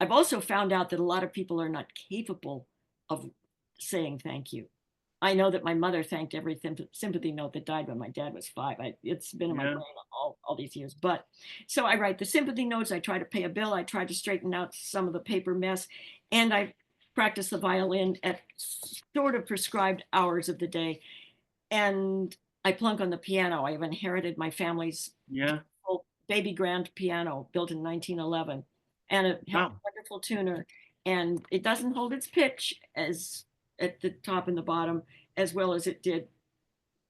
I've also found out that a lot of people are not capable of saying thank you. I know that my mother thanked every sympathy note that died when my dad was 5. It's been in my Yeah. brain all these years. But so I write the sympathy notes. I try to pay a bill. I try to straighten out some of the paper mess. And I practice the violin at sort of prescribed hours of the day. And I plunk on the piano. I have inherited my family's Yeah. baby grand piano built in 1911, and it has a Wow. wonderful tuner, and it doesn't hold its pitch as at the top and the bottom as well as it did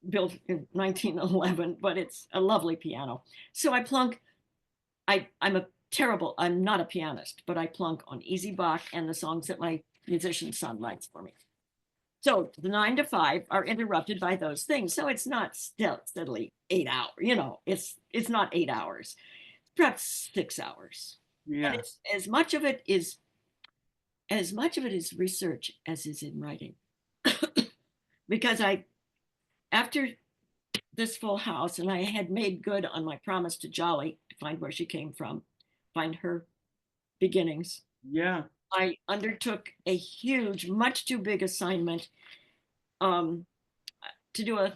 built in 1911, but it's a lovely piano. So I plunk. I'm not a pianist, but I plunk on Easy Bach and the songs that my musician son writes for me. So the 9 to 5 are interrupted by those things. So it's not still steadily 8 hours. It's not 8 hours, perhaps 6 hours. And Yeah. it's as much of it is research as is in writing. Because after this full house, and I had made good on my promise to Jolly to find where she came from, find her beginnings. Yeah. I undertook a huge, much too big assignment um, to do a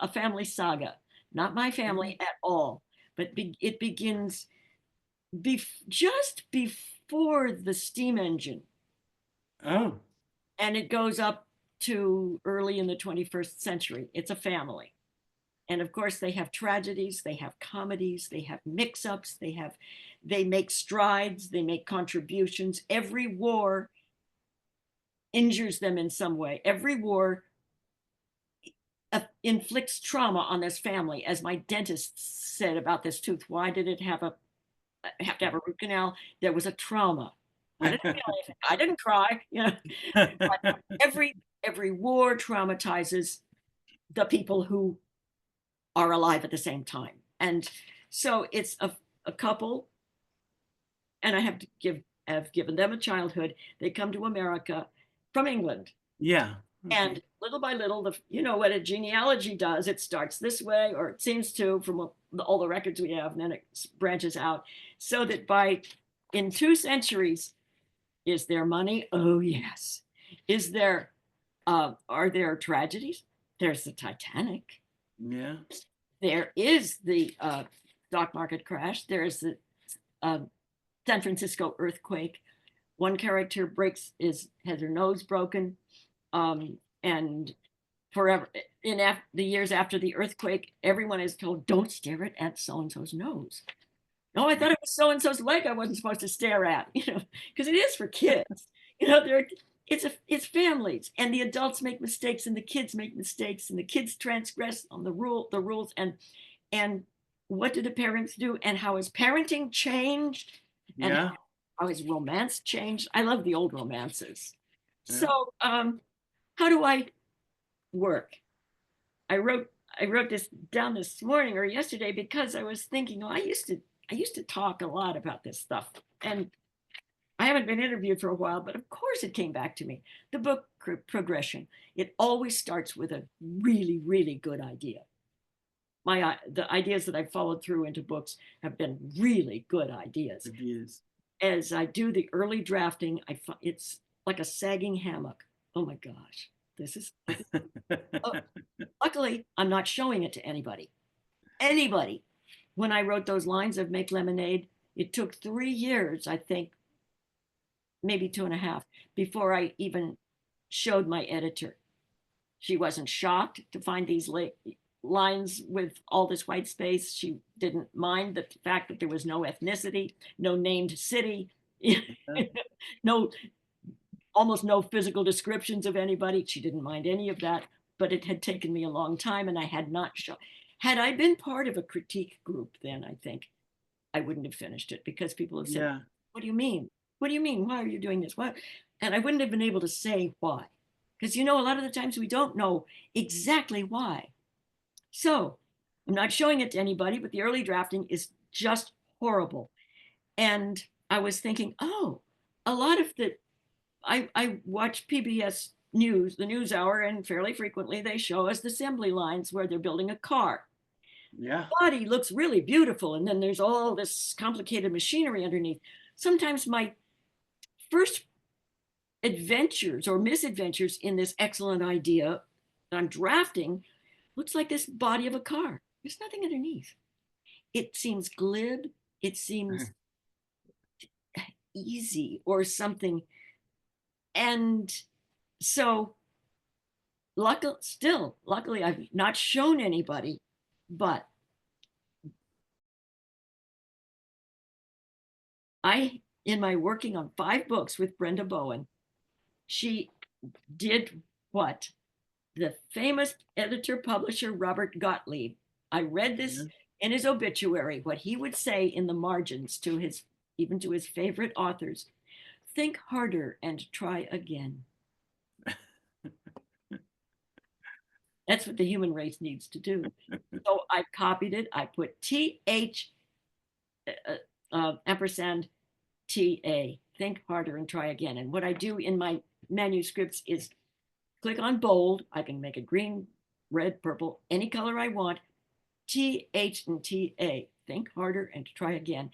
family saga. Not my family at all, but it begins just before the steam engine, Oh, and it goes up to early in the 21st century. It's a family. And of course, they have tragedies, they have comedies, they have mix ups, they make strides, they make contributions. Every war injures them in some way. Every war inflicts trauma on this family. As my dentist said about this tooth, why did it have to have a root canal? There was a trauma. I didn't feel anything. I didn't cry. But every war traumatizes the people who are alive at the same time. And so it's a couple, and have given them a childhood. They come to America from England. yeah. Okay. And little by little, you know what a genealogy does. It starts this way, or it seems to, from all the records we have, and then it branches out. So that in 2 centuries, is there money? Oh, yes. Are there tragedies? There's the Titanic. Yeah. There is the stock market crash. There's the uh, San Francisco earthquake. One character has her nose broken, and forever the years after the earthquake, everyone is told, don't stare at so and so's nose. Oh, I thought it was so and so's leg I wasn't supposed to stare at, because it is for kids. They're it's families, and the adults make mistakes, and the kids make mistakes, and the kids transgress on the rules, and what do the parents do, and how has parenting changed, and Yeah. how has romance changed? I love the old romances. Yeah. So, how do I work? I wrote I wrote this down this morning or yesterday because I was thinking, I used to talk a lot about this stuff, and I haven't been interviewed for a while, but of course it came back to me. The book progression. It always starts with a really, really good idea. The ideas that I've followed through into books have been really good ideas. It is. As I do the early drafting, it's like a sagging hammock. Oh my gosh, this is. Oh, luckily, I'm not showing it to anybody. Anybody. When I wrote those lines of Make Lemonade, it took 3 years, I think, maybe 2.5, before I even showed my editor. She wasn't shocked to find these lines with all this white space. She didn't mind the fact that there was no ethnicity, no named city, no, almost no physical descriptions of anybody. She didn't mind any of that, but it had taken me a long time, and I had not shown. Had I been part of a critique group, then I think I wouldn't have finished it, because people have said, Yeah. "What do you mean? What do you mean? Why are you doing this? What?" And I wouldn't have been able to say why, because a lot of the times we don't know exactly why. So I'm not showing it to anybody, but the early drafting is just horrible. And I was thinking, oh, a lot of the I watch PBS News, the News Hour, and fairly frequently they show us the assembly lines where they're building a car. Yeah. Body looks really beautiful, and then there's all this complicated machinery underneath. Sometimes my first adventures or misadventures in this excellent idea that I'm drafting looks like this body of a car. There's nothing underneath. It seems glib. It seems easy or something. And so, luckily, I've not shown anybody, but in my working on 5 books with Brenda Bowen, she did what the famous editor publisher Robert Gottlieb. I read this Yeah. in his obituary, what he would say in the margins to his favorite authors: think harder and try again. That's what the human race needs to do. So I copied it. I put TH ampersand TA, think harder and try again. And what I do in my manuscripts is click on bold. I can make it green, red, purple, any color I want. TH and TA, think harder and try again.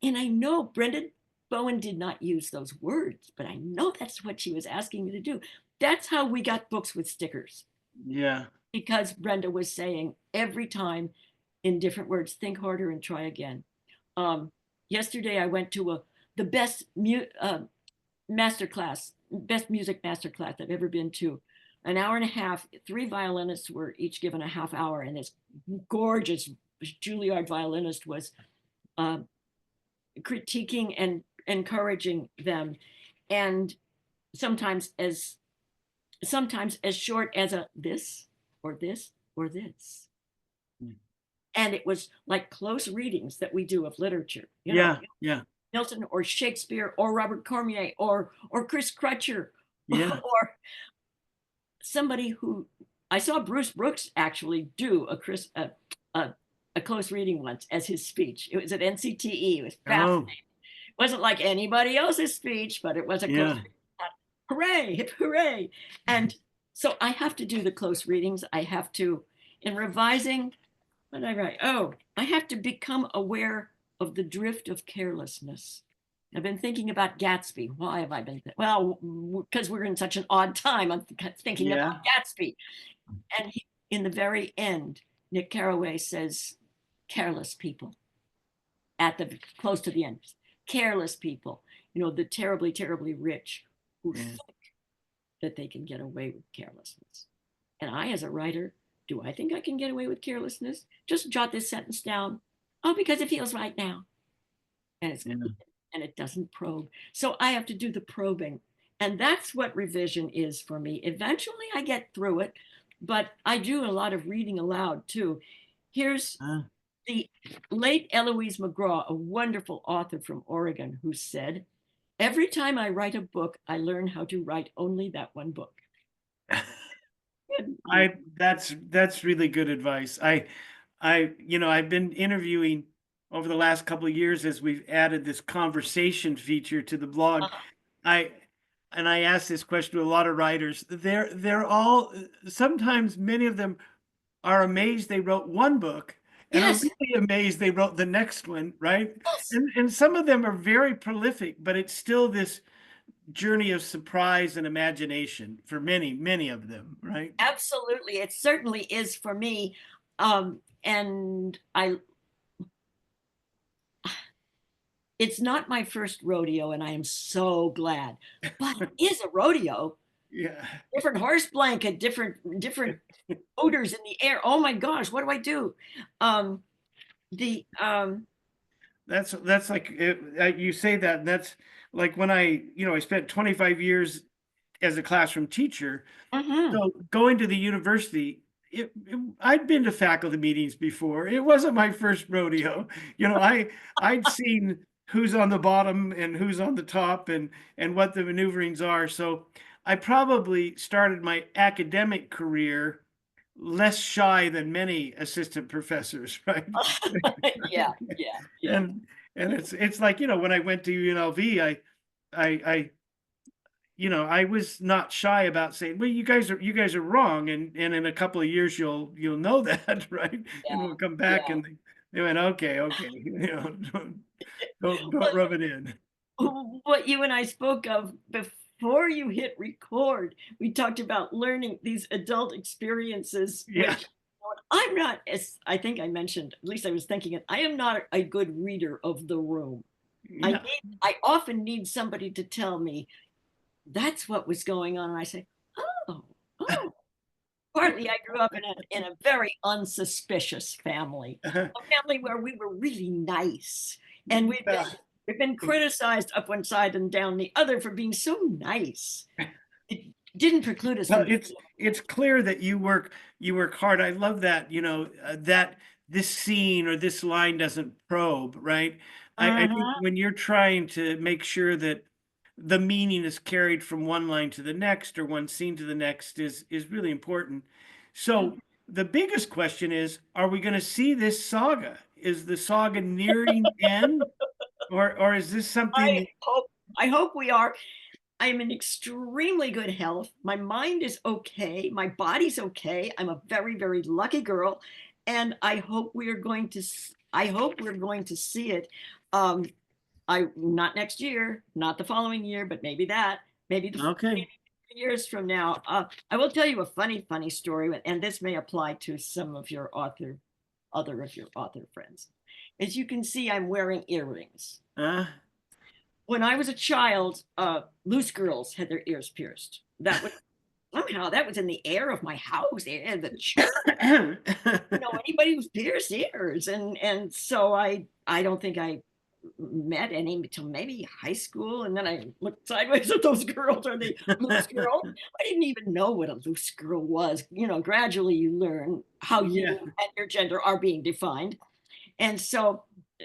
And I know Brenda Bowen did not use those words, but I know that's what she was asking me to do. That's how we got books with stickers, Yeah. because Brenda was saying every time in different words, think harder and try again. Um, Yesterday I went to the best masterclass, best music masterclass I've ever been to. An hour and a half, 3 violinists were each given a half hour, and this gorgeous Juilliard violinist was uh, critiquing and encouraging them, and sometimes as sometimes as short as a this or this or this. Mm. And it was like close readings that we do of literature, Yeah. Yeah. Milton or Shakespeare or Robert Cormier or Chris Crutcher Yeah. or somebody who I saw Bruce Brooks actually do a close reading once as his speech. It was at NCTE. It was Oh, fascinating. It wasn't like anybody else's speech, but it was a close yeah. reading. Hooray, hip hooray. And so I have to do the close readings. I have to, in revising, what did I write? Oh, I have to become aware of the drift of carelessness. I've been thinking about Gatsby. Why have I been? Well, because we're in such an odd time. I'm thinking about Yeah. Gatsby. And in the very end, Nick Carraway says, careless people at the close to the end. Careless people, the terribly, terribly rich who Yeah. think that they can get away with carelessness. And I, as a writer, do I think I can get away with carelessness? Just jot this sentence down. Oh, because it feels right now. and it's Yeah. and it doesn't probe. So I have to do the probing. And that's what revision is for me. Eventually I get through it, but I do a lot of reading aloud too. Here's Uh, the late Eloise McGraw, a wonderful author from Oregon, who said, "Every time I write a book, I learn how to write only that one book." Good. that's really good advice. I've been interviewing over the last couple of years as we've added this conversation feature to the blog. Uh, I I asked this question to a lot of writers. They're all sometimes many of them are amazed they wrote one book and are yes, really amazed they wrote the next one, right? yes, And some of them are very prolific, but it's still this journey of surprise and imagination for many, many of them, right? absolutely. It certainly is for me. And it's not my first rodeo, and I am so glad. But it is a rodeo. Yeah. Different horse blanket, different odors in the air. Oh my gosh, what do I do? Um, the That's like you say that, and that's like when I spent 25 years as a classroom teacher. mhm. So going to the university, I'd been to faculty meetings before. It wasn't my first rodeo. I'd seen who's on the bottom and who's on the top and what the maneuverings are. So I probably started my academic career less shy than many assistant professors, right? Yeah, yeah, yeah. And it's like, when I went to UNLV, I I was not shy about saying, "Well, you guys are wrong, and in a couple of years you'll know that, right?" And we'll come back, Yeah, and they went, "Okay, okay, don't rub it in." what you and I spoke of before you hit record, we talked about learning these adult experiences, Yeah, which I'm not, as I think I mentioned, at least I was thinking it, I am not a good reader of the room. yeah. I often need somebody to tell me that's what was going on. And I say, oh, oh. Partly I grew up in a very unsuspicious family, a family where we were really nice. And Yeah. we've been criticized up one side and down the other for being so nice. It didn't preclude us Well, from it's clear that you work hard. I love that, that this scene or this line doesn't probe, right? I think Mhm. when you're trying to make sure that the meaning is carried from one line to the next or one scene to the next is really important. So the biggest question is, are we going to see this saga? Is the saga nearing end, or is this something I that, hope I hope we are. I am in extremely good health. My mind is okay. My body's okay. I'm a very, very lucky girl, and I hope we are going to. I hope we're going to see it. Um, I not next year, not the following year, but maybe that, okay? maybe years from now. I will tell you a funny story, and this may apply to some of your other of your author friends. As you can see, I'm wearing earrings. Uh, When I was a child, loose girls had their ears pierced. That was somehow that was in the air of my house and the church. Anybody who's pierced ears, and so I don't think I met any until maybe high school, and then I looked sideways at those girls. Are they loose girls? I didn't even know what a loose girl was. Gradually you learn how you yeah. and your gender are being defined. And so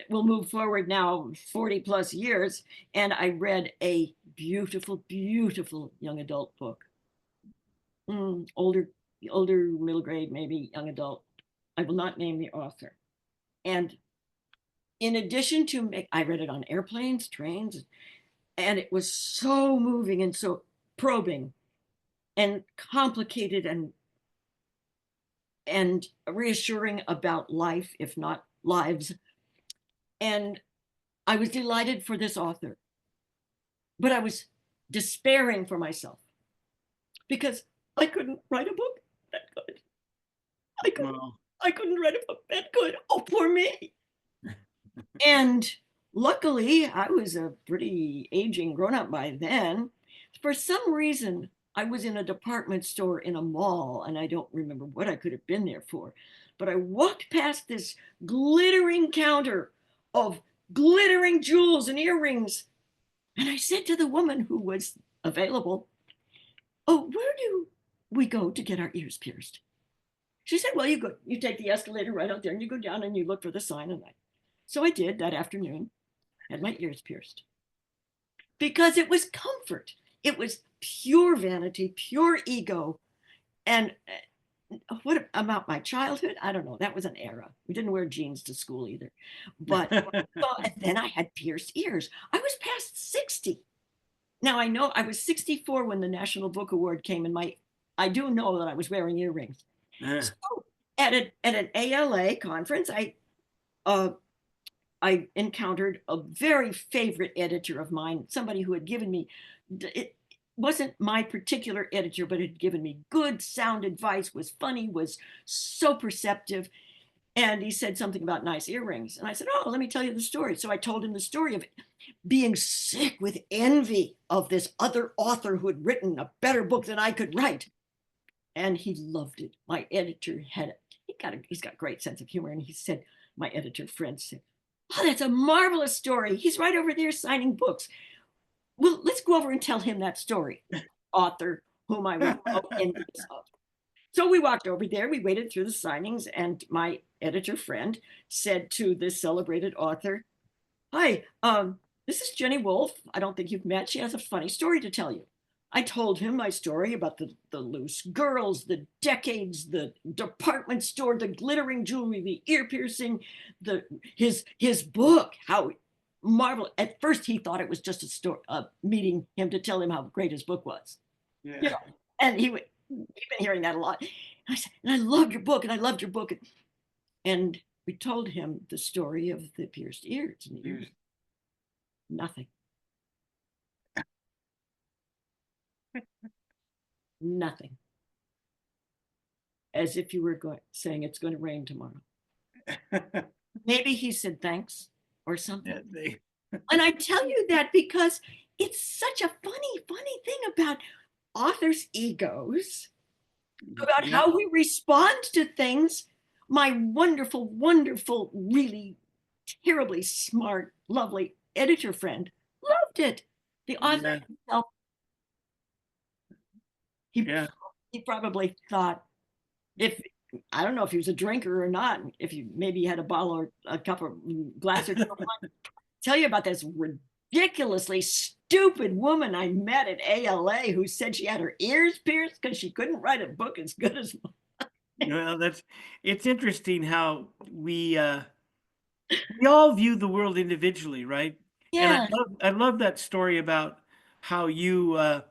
we'll move forward now 40 plus years, and I read a beautiful, beautiful young adult book. Older middle grade, maybe young adult. I will not name the author. And in addition to I read it on airplanes, trains, and it was so moving and so probing and complicated and reassuring about life, if not lives. And I was delighted for this author, but I was despairing for myself because I couldn't write a book that good. I couldn't. Well, I couldn't write a book that good. Oh, poor me. And luckily, I was a pretty aging grown up by then. For some reason, I was in a department store in a mall, and I don't remember what I could have been there for. But I walked past this glittering counter of glittering jewels and earrings. And I said to the woman who was available, "Oh, where do we go to get our ears pierced?" She said, "Well, you take the escalator right out there and you go down and you look for the sign." And so I did that afternoon, had my ears pierced because it was comfort. It was pure vanity, pure ego. And what about my childhood? I don't know. That was an era. We didn't wear jeans to school either. But and then I had pierced ears. I was past 60. Now I know I was 64 when the National Book Award came, and I do know that I was wearing earrings. So at an ALA conference, uh, I encountered a very favorite editor of mine, somebody who had given me, it wasn't my particular editor, but had given me good sound advice, was funny, was so perceptive. And he said something about nice earrings. And I said, "Oh, let me tell you the story." So I told him the story of being sick with envy of this other author who had written a better book than I could write. And he loved it. My editor he's got a great sense of humor. And he said, my editor friend said, "Oh, that's a marvelous story. He's right over there signing books. Well, let's go over and tell him that story." Author whom I was so envious of. So we walked over there, we waited through the signings, and my editor friend said to this celebrated author, "Hi, this is Jenny Wolff. I don't think you've met. She has a funny story to tell you." I told him my story about the loose girls, the decades, the department store, the glittering jewelry, the ear piercing, his book, how marvelous. At first, he thought it was just a story, meeting him to tell him how great his book was. Yeah. You know, and he'd been hearing that a lot. And I said, "And I loved your book, and I loved your book." And we told him the story of the pierced ears and the ears. Nothing. Nothing. As if you were saying it's going to rain tomorrow. Maybe he said thanks or something. And I tell you that because it's such a funny thing about authors' egos, about how we respond to things. My wonderful, really terribly smart, lovely editor friend loved it. The author himself, he probably thought, if I don't know if he was a drinker or not, if you maybe had a bottle or a cup or glass or tell you about this ridiculously stupid woman I met at ALA who said she had her ears pierced because she couldn't write a book as good as mine. Well, it's interesting how we all view the world individually, right? And Yeah. I love that story about how you're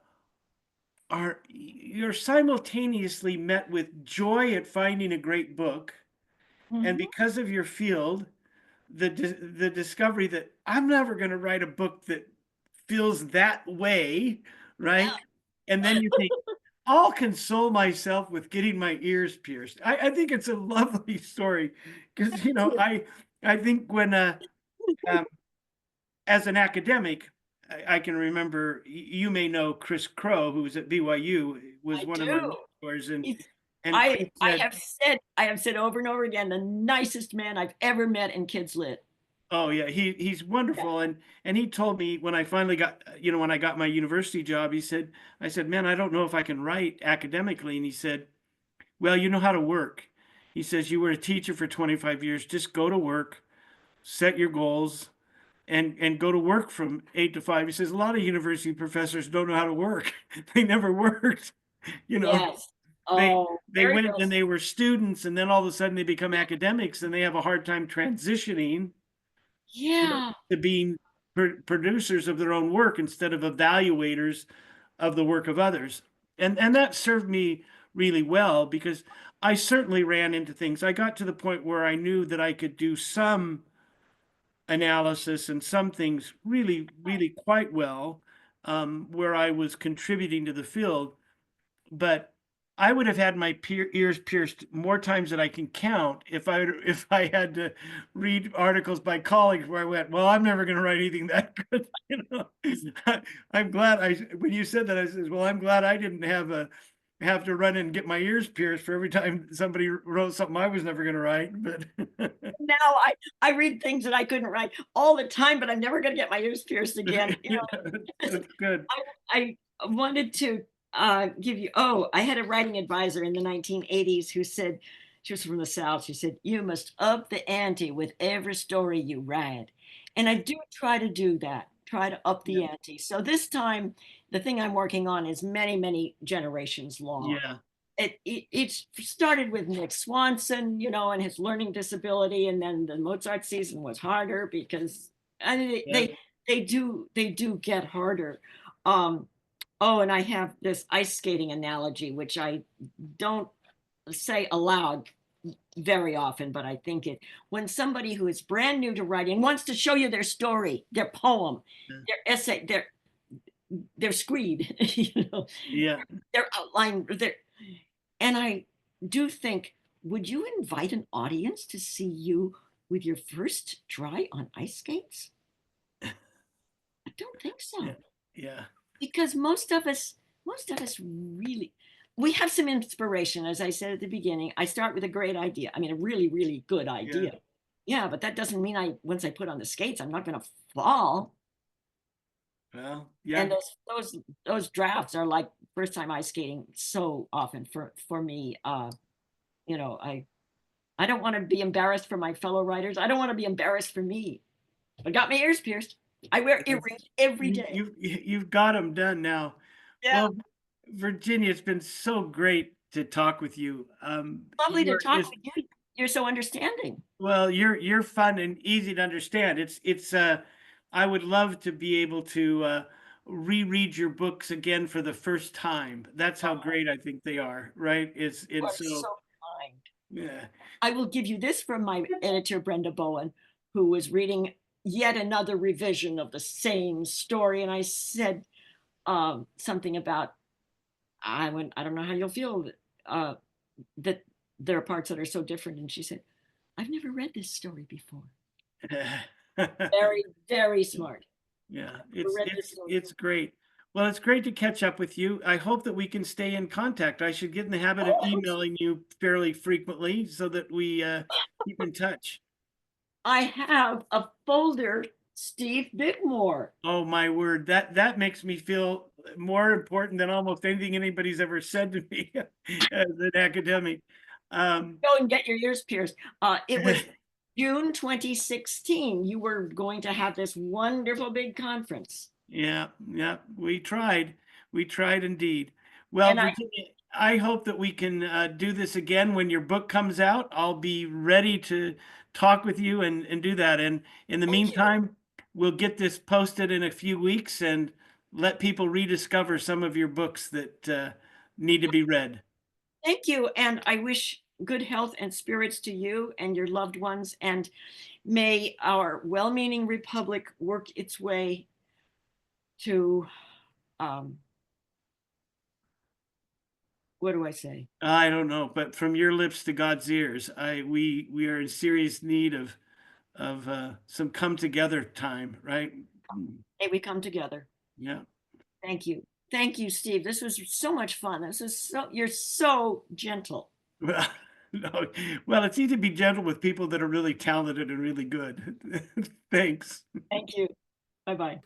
simultaneously met with joy at finding a great book, and because of your field, the discovery that I'm never going to write a book that feels that way, right? And then you think, I'll console myself with getting my ears pierced. I think it's a lovely story because I think when um, as an academic, I can remember, you may know Chris Crow, who was at BYU, was I one of my do. mentors, He's- and Chris said, I have said over and over again, the nicest man I've ever met in Kids Lit. "Oh yeah, he's wonderful," and he told me when I finally got, when I got my university job, I said, "Man, I don't know if I can write academically," and he said, "Well, you know how to work." He says, "You were a teacher for 25 years. Just go to work, set your goals, and go to work from 8 to 5." He says, "A lot of university professors don't know how to work. They never worked. You know, Yes. they Oh, they there he went goes. and they were students, and then all of a sudden they become academics, and they have a hard time transitioning, Yeah. to being producers of their own work instead of evaluators of the work of others." And that served me really well because I certainly ran into things. I got to the point where I knew that I could do some analysis and some things really quite well, where I was contributing to the field. But I would have had my ears pierced more times than I can count if I had to read articles by colleagues where I went, "Well, I'm never going to write anything that good." I'm glad when you said that, I said, "Well, I'm glad I didn't have to run and get my ears pierced for every time somebody wrote something I was never going to write." But now I read things that I couldn't write all the time, but I'm never going to get my ears pierced again. You know, That's good. I wanted to give you, oh, I had a writing advisor in the 1980s who said, she was from the South. She said, you must up the ante with every story you write. And I do try to do that, try to up the Yeah. ante. So this time, the thing I'm working on is many, many generations long. Yeah. It started with Nick Swanson, you know, and his learning disability, and then the Mozart season was harder because I mean, Yeah. they do get harder. Um, oh, and I have this ice skating analogy, which I don't say aloud very often, but I think it when somebody who is brand new to writing wants to show you their story, their poem, their essay, their screed, you know, Yeah. their outline, their and I do think, would you invite an audience to see you with your first try on ice skates? I don't think Yeah. so. Yeah. Because most of us really, we have some inspiration, as I said at the beginning. I start with a great idea. I mean, a really, really good Yeah. idea. Yeah, but that doesn't mean once I put on the skates, I'm not going to fall. Well, yeah. And those drafts are like first time ice skating so often for me. You know, I don't want to be embarrassed for my fellow writers. I don't want to be embarrassed for me. I got my ears pierced. I wear earrings every day. You've got them done now. Yeah, Well, Virginia, it's been so great to talk with you. lovely You to are talk just, with you. You're so understanding. well, you're fun and easy to understand. I would love to be able to reread your books again for the first time. That's how Oh, great I think they are, right? It's you and are so so kind. yeah. I will give you this from my editor, Brenda Bowen, who was reading yet another revision of the same story. And I said something about, I don't know how you'll feel uh, that there are parts that are so different. And she said, I've never read this story before. Very, very smart. Yeah, Never read this story it's great. Well, it's great to catch up with you. I hope that we can stay in contact. I should get in the habit of before. emailing you fairly frequently so that we keep in touch. I have a folder, Steve Bickmore. Oh my word, that makes me feel more important than almost anything anybody's ever said to me as an academic. Um, Go and get your ears pierced. It was June 2016. You were going to have this wonderful big conference. Yeah, yeah, we tried indeed. Well, And I Virginia, I hope that we can do this again when your book comes out. I'll be ready to talk with you and do that. And in the thank you. meantime, we'll get this posted in a few weeks and let people rediscover some of your books that need to be read. Thank you. And I wish good health and spirits to you and your loved ones. And may our well meaning republic work its way to, um, what do I say? I don't know, but from your lips to God's ears, we are in serious need of some come together time, right? May we come together. Yeah. Thank you. Thank you, Steve. This was so much fun. You're so gentle. Well, no, well, it's easy to be gentle with people that are really talented and really good. Thanks. Thank you. Bye bye.